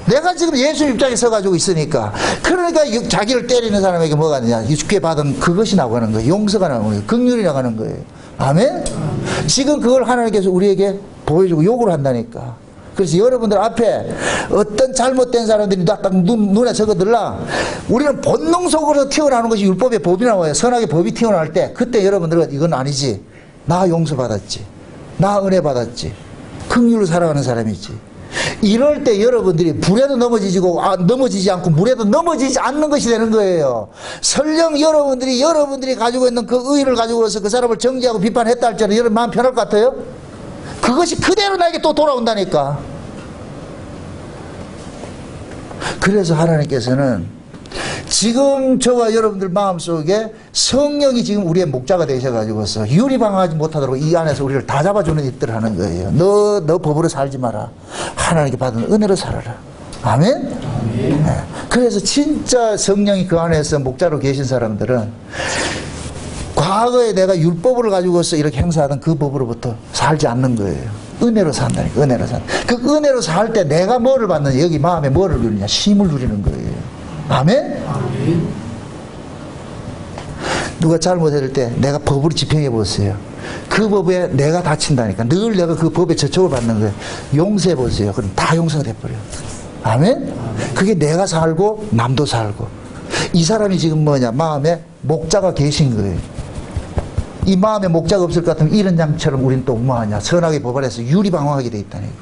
내가 지금 예수 입장에 서가지고 있으니까, 그러니까 자기를 때리는 사람에게 뭐가 되냐? 주께 받은 그것이 나가는 거예요. 용서가 나가는 거예요. 긍휼이 나가는 거예요. 아멘? 지금 그걸 하나님께서 우리에게 보여주고 요구를 한다니까. 그래서 여러분들 앞에 어떤 잘못된 사람들이 딱 눈에 적어들라, 우리는 본능 속으로 튀어나오는 것이 율법의 법이 나와요. 선악의 법이 튀어나올 때 그때 여러분들은 이건 아니지, 나 용서받았지, 나 은혜 받았지, 긍휼로 살아가는 사람이지, 이럴 때 여러분들이 불에도 넘어지지 않고 물에도 넘어지지 않는 것이 되는 거예요. 설령 여러분들이 가지고 있는 그 의의를 가지고서 그 사람을 정죄하고 비판했다 할지라도 여러분 마음 편할 것 같아요? 그것이 그대로 나에게 또 돌아온다니까. 그래서 하나님께서는 지금 저와 여러분들 마음속에 성령이 지금 우리의 목자가 되셔가지고서 유리방어하지 못하도록 이 안에서 우리를 다 잡아주는 일들을 하는 거예요. 너 법으로 살지 마라. 하나님께 받은 은혜로 살아라. 아멘? 네. 그래서 진짜 성령이 그 안에서 목자로 계신 사람들은 과거에 내가 율법을 가지고서 이렇게 행사하던 그 법으로부터 살지 않는 거예요. 은혜로 산다니까. 은혜로 산다. 그 은혜로 살 때 내가 뭐를 받느냐? 여기 마음에 뭐를 누리냐? 쉼을 누리는 거예요. 아멘? 아멘. 누가 잘못했을 때 내가 법으로 집행해 보세요. 그 법에 내가 다친다니까. 늘 내가 그 법에 저촉을 받는 거예요. 용서해 보세요. 그럼 다 용서가 돼버려요. 아멘? 그게 내가 살고 남도 살고. 이 사람이 지금 뭐냐? 마음에 목자가 계신 거예요. 이 마음에 목자가 없을 것 같으면 이런 양처럼 우리는 또 뭐하냐? 선악의 법 아래서 유리방어하게 돼 있다니까.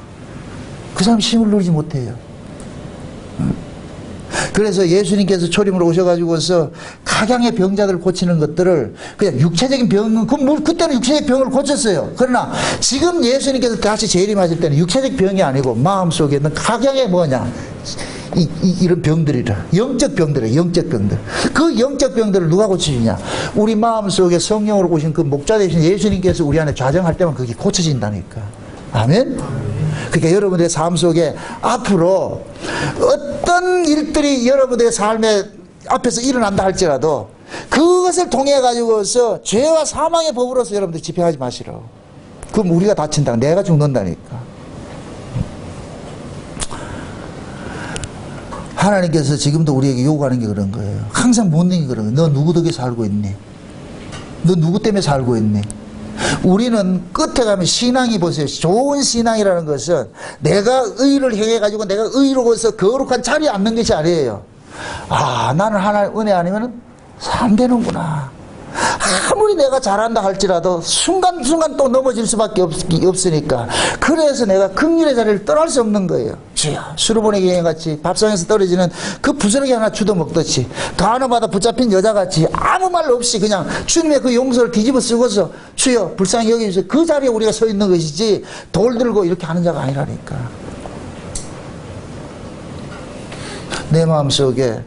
그 사람이 쉼을 누리지 못해요. 그래서 예수님께서 초림으로 오셔가지고서 각양의 병자들을 고치는 것들을 그냥 육체적인 병은 그때는 육체적 병을 고쳤어요. 그러나 지금 예수님께서 다시 재림하실 때는 육체적 병이 아니고 마음속에 있는 각양의 뭐냐, 이런 병들이라. 영적 병들이에요. 영적 병들. 그 영적 병들을 누가 고쳐주냐? 우리 마음속에 성령으로 오신 그 목자 되신 예수님께서 우리 안에 좌정할 때만 그게 고쳐진다니까. 아멘? 그러니까 여러분들의 삶 속에 앞으로 어떤 일들이 여러분들의 삶에 앞에서 일어난다 할지라도 그것을 통해 가지고서 죄와 사망의 법으로서 여러분들 집행하지 마시라고. 그럼 우리가 다친다. 내가 죽는다니까. 하나님께서 지금도 우리에게 요구하는 게 그런 거예요. 항상 묻는 게 그런 거예요. 너 누구 덕에 살고 있니? 너 누구 때문에 살고 있니? 우리는 끝에 가면 신앙이 보세요. 좋은 신앙이라는 것은 내가 의를 행해가지고 내가 의로워서 거룩한 자리에 앉는 것이 아니에요. 아, 나는 하나님 은혜 아니면 안 되는구나. 아무리 내가 잘한다 할지라도 순간순간 또 넘어질 수밖에 없으니까. 그래서 내가 긍휼의 자리를 떠날 수 없는 거예요. 주여, 수르보네 여행같이 밥상에서 떨어지는 그 부스러기 하나 주워 먹듯이 간호마다 붙잡힌 여자같이 아무 말 없이 그냥 주님의 그 용서를 뒤집어 쓰고서 주여 불쌍히 여기주세요. 그 자리에 우리가 서 있는 것이지 돌 들고 이렇게 하는 자가 아니라니까. 내 마음속에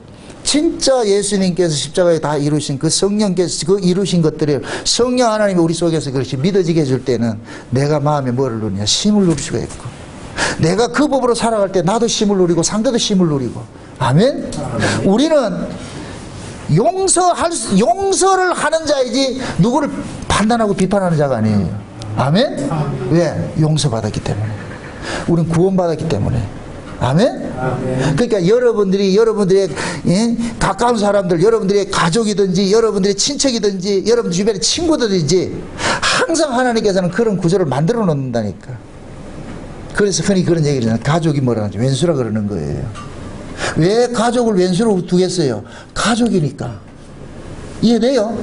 진짜 예수님께서 십자가에 다 이루신 그 성령께서 그 이루신 것들을 성령 하나님이 우리 속에서 그렇게 믿어지게 해줄 때는 내가 마음에 뭐를 누리냐? 쉼을 누릴 수가 있고, 내가 그 법으로 살아갈 때 나도 쉼을 누리고 상대도 쉼을 누리고. 아멘? 우리는 용서를 하는 자이지 누구를 판단하고 비판하는 자가 아니에요. 아멘? 왜? 용서받았기 때문에. 우리는 구원받았기 때문에. 아멘? 그러니까 여러분들의 가까운 사람들, 여러분들의 가족이든지 여러분들의 친척이든지 여러분 주변의 친구들이든지 항상 하나님께서는 그런 구조를 만들어 놓는다니까. 그래서 흔히 그런 얘기를 하잖아요. 가족이 뭐라 하죠? 왼수라 그러는 거예요. 왜 가족을 왼수로 두겠어요? 가족이니까. 이해돼요?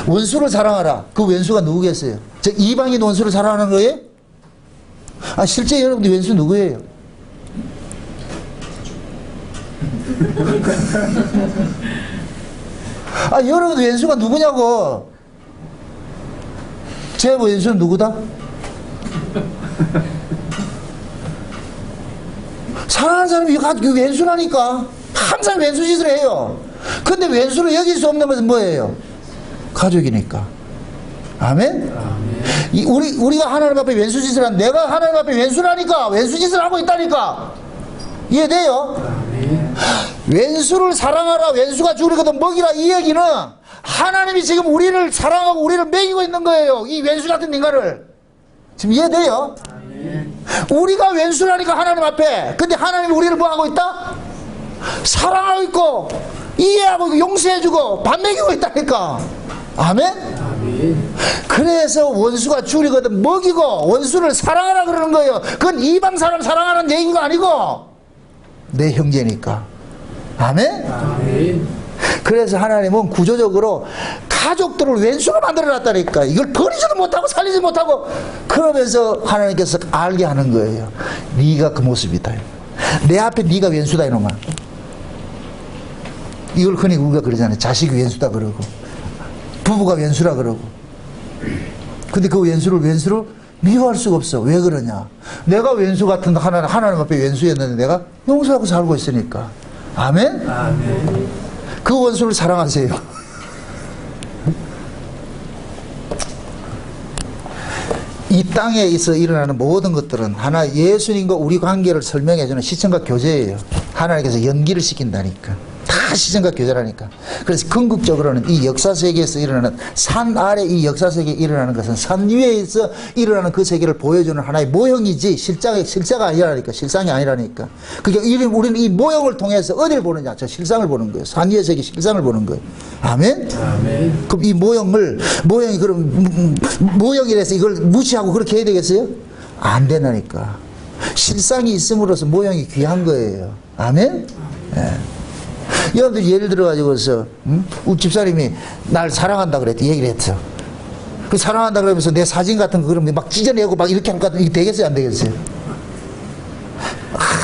원수를 사랑하라. 그 왼수가 누구겠어요? 저 이방인 원수를 사랑하는 거예요? 아, 실제 여러분들 왼수 누구예요? 아, 여러분 왼수가 누구냐고. 제 왼수는 누구다? 사랑하는 사람이 왼수라니까. 항상 왼수 짓을 해요. 근데 왼수로 여길 수 없는 것은 뭐예요? 가족이니까. 아멘? 우리가 하나님 앞에 왼수 짓을 한, 내가 하나님 앞에 왼수라니까. 왼수 짓을 하고 있다니까. 이해돼요? 왼수를 사랑하라. 왼수가 죽으거든 먹이라. 이 얘기는 하나님이 지금 우리를 사랑하고 우리를 먹이고 있는 거예요. 이 왼수 같은 인간을. 지금 이해돼요? 우리가 왼수라니까 하나님 앞에. 근데 하나님이 우리를 뭐 하고 있다? 사랑하고 있고 이해하고 있고 용서해주고 밥 먹이고 있다니까. 아멘? 그래서 원수가 죽으거든 먹이고 원수를 사랑하라 그러는 거예요. 그건 이방 사람 사랑하는 얘기가 아니고 내 형제니까. 아멘? 아멘. 그래서 하나님은 구조적으로 가족들을 왼수로 만들어놨다니까. 이걸 버리지도 못하고 살리지 못하고. 그러면서 하나님께서 알게 하는 거예요. 네가 그 모습이다. 내 앞에 네가 왼수다 이놈아. 이걸 흔히 우리가 그러잖아요. 자식이 왼수다 그러고 부부가 왼수라 그러고. 근데 그 왼수를 미워할 수가 없어. 왜 그러냐? 내가 왼수 같은 하나님 앞에 왼수였는데 내가 용서하고 살고 있으니까. 아멘? 아멘. 그 원수를 사랑하세요. 이 땅에 있어 일어나는 모든 것들은 하나 예수님과 우리 관계를 설명해주는 시청과 교제예요. 하나님께서 연기를 시킨다니까. 다 시청과 교제라니까. 그래서 궁극적으로는 이 역사 세계에서 일어나는 산 아래 이 역사 세계에 일어나는 것은 산 위에서 일어나는 그 세계를 보여주는 하나의 모형이지 실자가 아니라니까. 실상이 아니라니까. 그러니까 우리는 이 모형을 통해서 어디를 보느냐? 저 실상을 보는 거예요. 산 위의 세계 실상을 보는 거예요. 아멘? 아멘. 그럼 이 모형이 그럼 모형이라서 이걸 무시하고 그렇게 해야 되겠어요? 안 되나니까. 실상이 있음으로써 모형이 귀한 거예요. 아멘? 예. 여러분들 예를 들어가지고서 우리 집사님이 날 사랑한다 그랬대. 얘기를 했어. 그 사랑한다 그러면서 내 사진 같은 거 그러면 막 찢어내고 막 이렇게 할 것 같으면 이게 되겠어요? 안 되겠어요?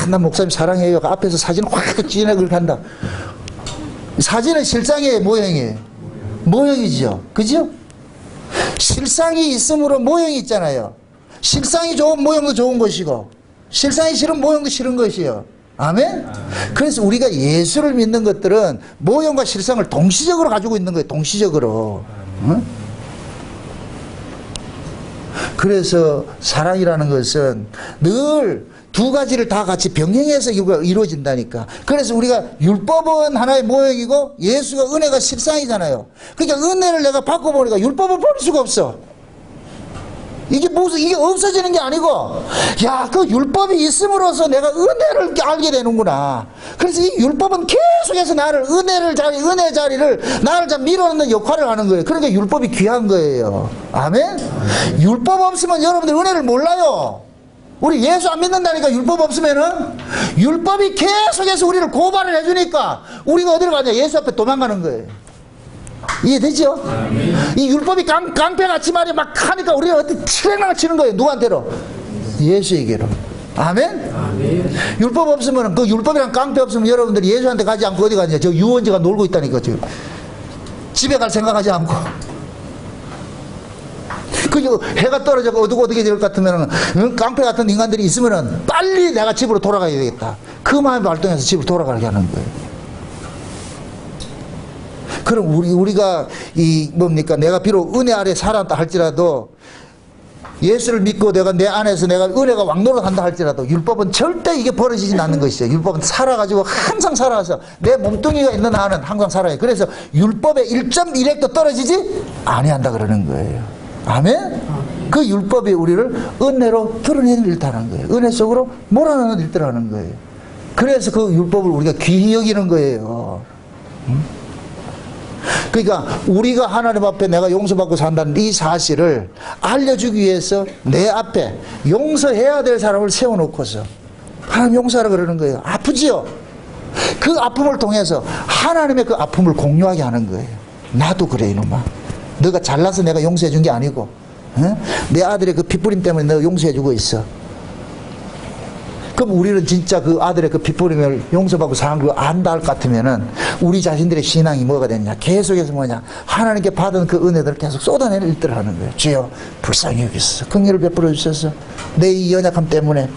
나 목사님 사랑해요. 앞에서 사진 확 찌네 그렇게 한다. 사진은 실상의 모형이에요. 모형이죠. 그죠? 실상이 있으므로 모형이 있잖아요. 실상이 좋은 모형도 좋은 것이고 실상이 싫은 모형도 싫은 것이에요. 아멘? 그래서 우리가 예수를 믿는 것들은 모형과 실상을 동시적으로 가지고 있는 거예요. 동시적으로. 응? 그래서 사랑이라는 것은 늘 두 가지를 다 같이 병행해서 이루어진다니까. 그래서 우리가 율법은 하나의 모형이고 예수가 은혜가 실상이잖아요. 그러니까 은혜를 내가 받고 보니까 율법을 버릴 수가 없어. 이게 무슨, 이게 없어지는 게 아니고, 야, 그 율법이 있음으로써 내가 은혜를 알게 되는구나. 그래서 이 율법은 계속해서 나를, 은혜 자리를, 나를 좀 밀어넣는 역할을 하는 거예요. 그러니까 율법이 귀한 거예요. 아멘? 율법 없으면 여러분들 은혜를 몰라요. 우리 예수 안 믿는다니까. 율법 없으면은 율법이 계속해서 우리를 고발을 해주니까 우리가 어디로 가냐? 예수 앞에 도망가는 거예요. 이해되죠? 이 율법이 깡패같이 말이 막 하니까 우리가 어떻게 치랭랑 치는 거예요. 누구한테로? 예수에게로. 아멘? 율법 없으면, 그 율법이랑 깡패 없으면 여러분들이 예수한테 가지 않고 어디 가냐? 저 유원지가 놀고 있다니까 지금. 집에 갈 생각하지 않고. 그 해가 떨어져서 어둑어둑해질 것 같으면 깡패 같은 인간들이 있으면은 빨리 내가 집으로 돌아가야 되겠다. 그 마음이 발동해서 집으로 돌아가게 하는 거예요. 그럼 우리가 뭡니까? 내가 비록 은혜 아래 살았다 할지라도 예수를 믿고 내 안에서 내가 은혜가 왕노릇한다 할지라도 율법은 절대 이게 벌어지진 않는 것이죠. 율법은 살아가지고 항상 살아가서 내 몸뚱이가 있는 한은 항상 살아요. 그래서 율법의 1.1핵도 떨어지지 아니한다 그러는 거예요. 아멘? 그 율법이 우리를 은혜로 드러내는 일들하는 거예요. 은혜 속으로 몰아넣는 일들하는 거예요. 그래서 그 율법을 우리가 귀히 여기는 거예요. 그러니까 우리가 하나님 앞에 내가 용서받고 산다는 이 사실을 알려주기 위해서 내 앞에 용서해야 될 사람을 세워놓고서 하나님 용서하라 그러는 거예요. 아프지요? 그 아픔을 통해서 하나님의 그 아픔을 공유하게 하는 거예요. 나도 그래 이놈아. 너가 잘나서 내가 용서해 준 게 아니고 내 아들의 그 핏부림 때문에 내가 용서해 주고 있어. 그럼 우리는 진짜 그 아들의 그 핏부림을 용서받고 사는 걸 안다 할 것 같으면은 우리 자신들의 신앙이 뭐가 됐냐? 계속해서 뭐냐? 하나님께 받은 그 은혜들을 계속 쏟아내는 일들을 하는 거예요. 주여 불쌍히 여기소서. 긍휼을 베풀어 주셔서 내 이 연약함 때문에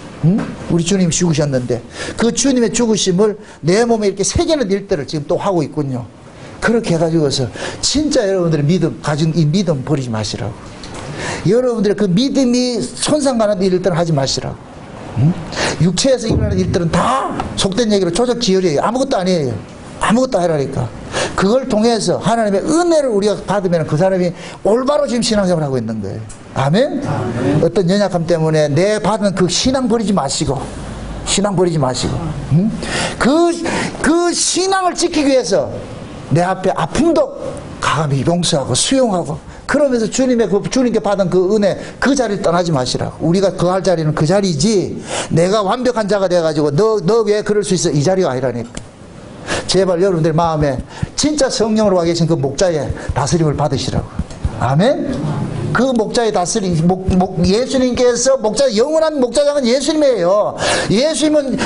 우리 주님이 죽으셨는데 그 주님의 죽으심을 내 몸에 이렇게 새기는 일들을 지금 또 하고 있군요. 그렇게 해가지고서 진짜 여러분들의 믿음, 가진 이 믿음 버리지 마시라고. 여러분들의 그 믿음이 손상가는 일들은 하지 마시라고. 육체에서 일어나는 일들은 다 속된 얘기로 조적지혈이에요. 아무것도 아니에요. 아무것도 아니라니까. 그걸 통해서 하나님의 은혜를 우리가 받으면 그 사람이 올바로 지금 신앙생활을 하고 있는 거예요. 아멘? 아멘. 어떤 연약함 때문에 내 받은 그 신앙 버리지 마시고 신앙 버리지 마시고 그 신앙을 지키기 위해서 내 앞에 아픔도 감히 용서하고 수용하고 그러면서 주님께 받은 그 은혜 그 자리를 떠나지 마시라고. 우리가 거할 자리는 그 자리지 내가 완벽한 자가 돼가지고 너 왜 그럴 수 있어 이 자리가 아니라니까. 제발 여러분들 마음에 진짜 성령으로 와 계신 그 목자의 다스림을 받으시라고. 아멘? 그 목자의 다스림, 예수님께서 영원한 목자장은 예수님이에요. 예수님은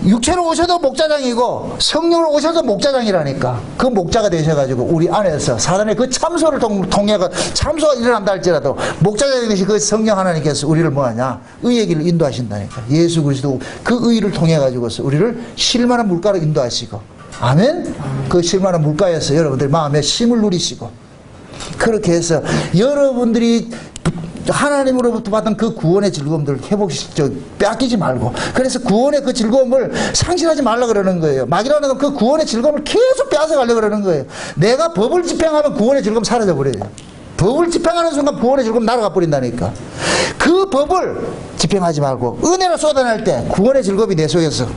육체로 오셔도 목자장이고 성령으로 오셔도 목자장이라니까. 그 목자가 되셔가지고 우리 안에서 사단의 그 참소를 통해서 참소가 일어난다 할지라도 목자장이 되신 그 성령 하나님께서 우리를 뭐하냐? 의의 길을 인도하신다니까. 예수 그리스도 그 의를 통해가지고서 우리를 실만한 물가로 인도하시고. 아멘? 그 실만한 물가에서 여러분들 마음에 쉼을 누리시고 그렇게 해서 여러분들이 하나님으로부터 받은 그 구원의 즐거움들을 빼앗기지 말고 그래서 구원의 그 즐거움을 상실하지 말라 그러는 거예요. 마귀라는 건 그 구원의 즐거움을 계속 빼앗아 가려고 그러는 거예요. 내가 법을 집행하면 구원의 즐거움 사라져 버려요. 법을 집행하는 순간 구원의 즐거움 날아가 버린다니까. 그 법을 집행하지 말고 은혜로 쏟아낼 때 구원의 즐거움이 내 속에서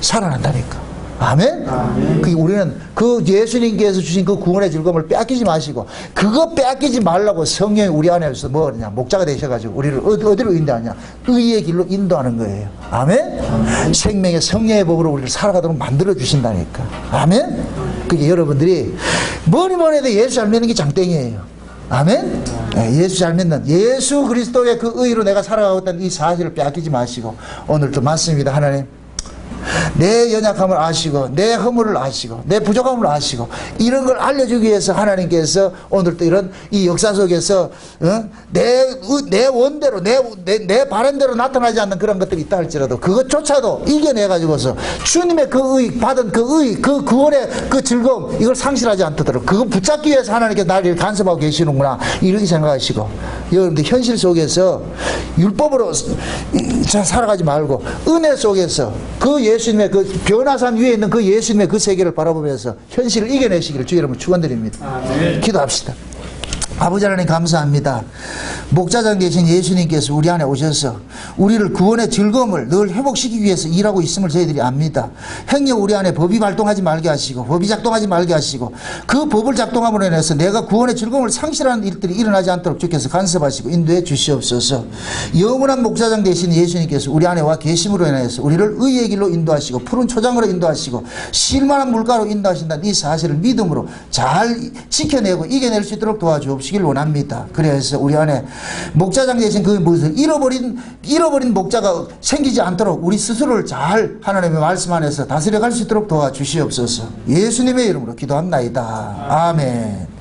살아난다니까. 아멘? 아멘. 우리는 그 예수님께서 주신 그 구원의 즐거움을 빼앗기지 마시고 그거 빼앗기지 말라고 성령이 우리 안에서 뭐냐 목자가 되셔가지고 우리를 어디로 인도하냐? 의의 길로 인도하는 거예요. 아멘? 아멘. 생명의 성령의 법으로 우리를 살아가도록 만들어 주신다니까. 아멘? 그게 여러분들이 뭐니 해도 예수 잘 믿는 게 장땡이에요. 아멘? 네, 예수 잘 믿는 예수 그리스도의 그 의로 내가 살아가고 있다는 이 사실을 빼앗기지 마시고 오늘도 맞습니다. 하나님, 내 연약함을 아시고 내 허물을 아시고 내 부족함을 아시고 이런 걸 알려주기 위해서 하나님께서 오늘 또 이런 이 역사 속에서 내 원대로 내 바람대로 나타나지 않는 그런 것들이 있다 할지라도 그것조차도 이겨내 가지고서 주님의 그 의 받은 그 구원의 그 즐거움 이걸 상실하지 않도록 그거 붙잡기 위해서 하나님께서 나를 간섭하고 계시는구나 이렇게 생각하시고 여러분들 현실 속에서 율법으로 살아가지 말고 은혜 속에서 그 예수님의 그 변화산 위에 있는 그 예수님의 그 세계를 바라보면서 현실을 이겨내시기를 주의 이름으로 축원드립니다. 아멘. 기도합시다. 아버지 하나님 감사합니다. 목자장 되신 예수님께서 우리 안에 오셔서 우리를 구원의 즐거움을 늘 회복시키기 위해서 일하고 있음을 저희들이 압니다. 행여 우리 안에 법이 발동하지 말게 하시고 법이 작동하지 말게 하시고 그 법을 작동함으로 인해서 내가 구원의 즐거움을 상실하는 일들이 일어나지 않도록 주께서 간섭하시고 인도해 주시옵소서. 영원한 목자장 되신 예수님께서 우리 안에 와 계심으로 인해서 우리를 의의 길로 인도하시고 푸른 초장으로 인도하시고 실만한 물가로 인도하신다는 이 사실을 믿음으로 잘 지켜내고 이겨낼 수 있도록 도와주옵소서. 시길 원합니다. 그래서 우리 안에 목자장 되신 그 무엇을 잃어버린 목자가 생기지 않도록 우리 스스로를 잘 하나님의 말씀 안에서 다스려 갈 수 있도록 도와주시옵소서. 예수님의 이름으로 기도합나이다. 아멘.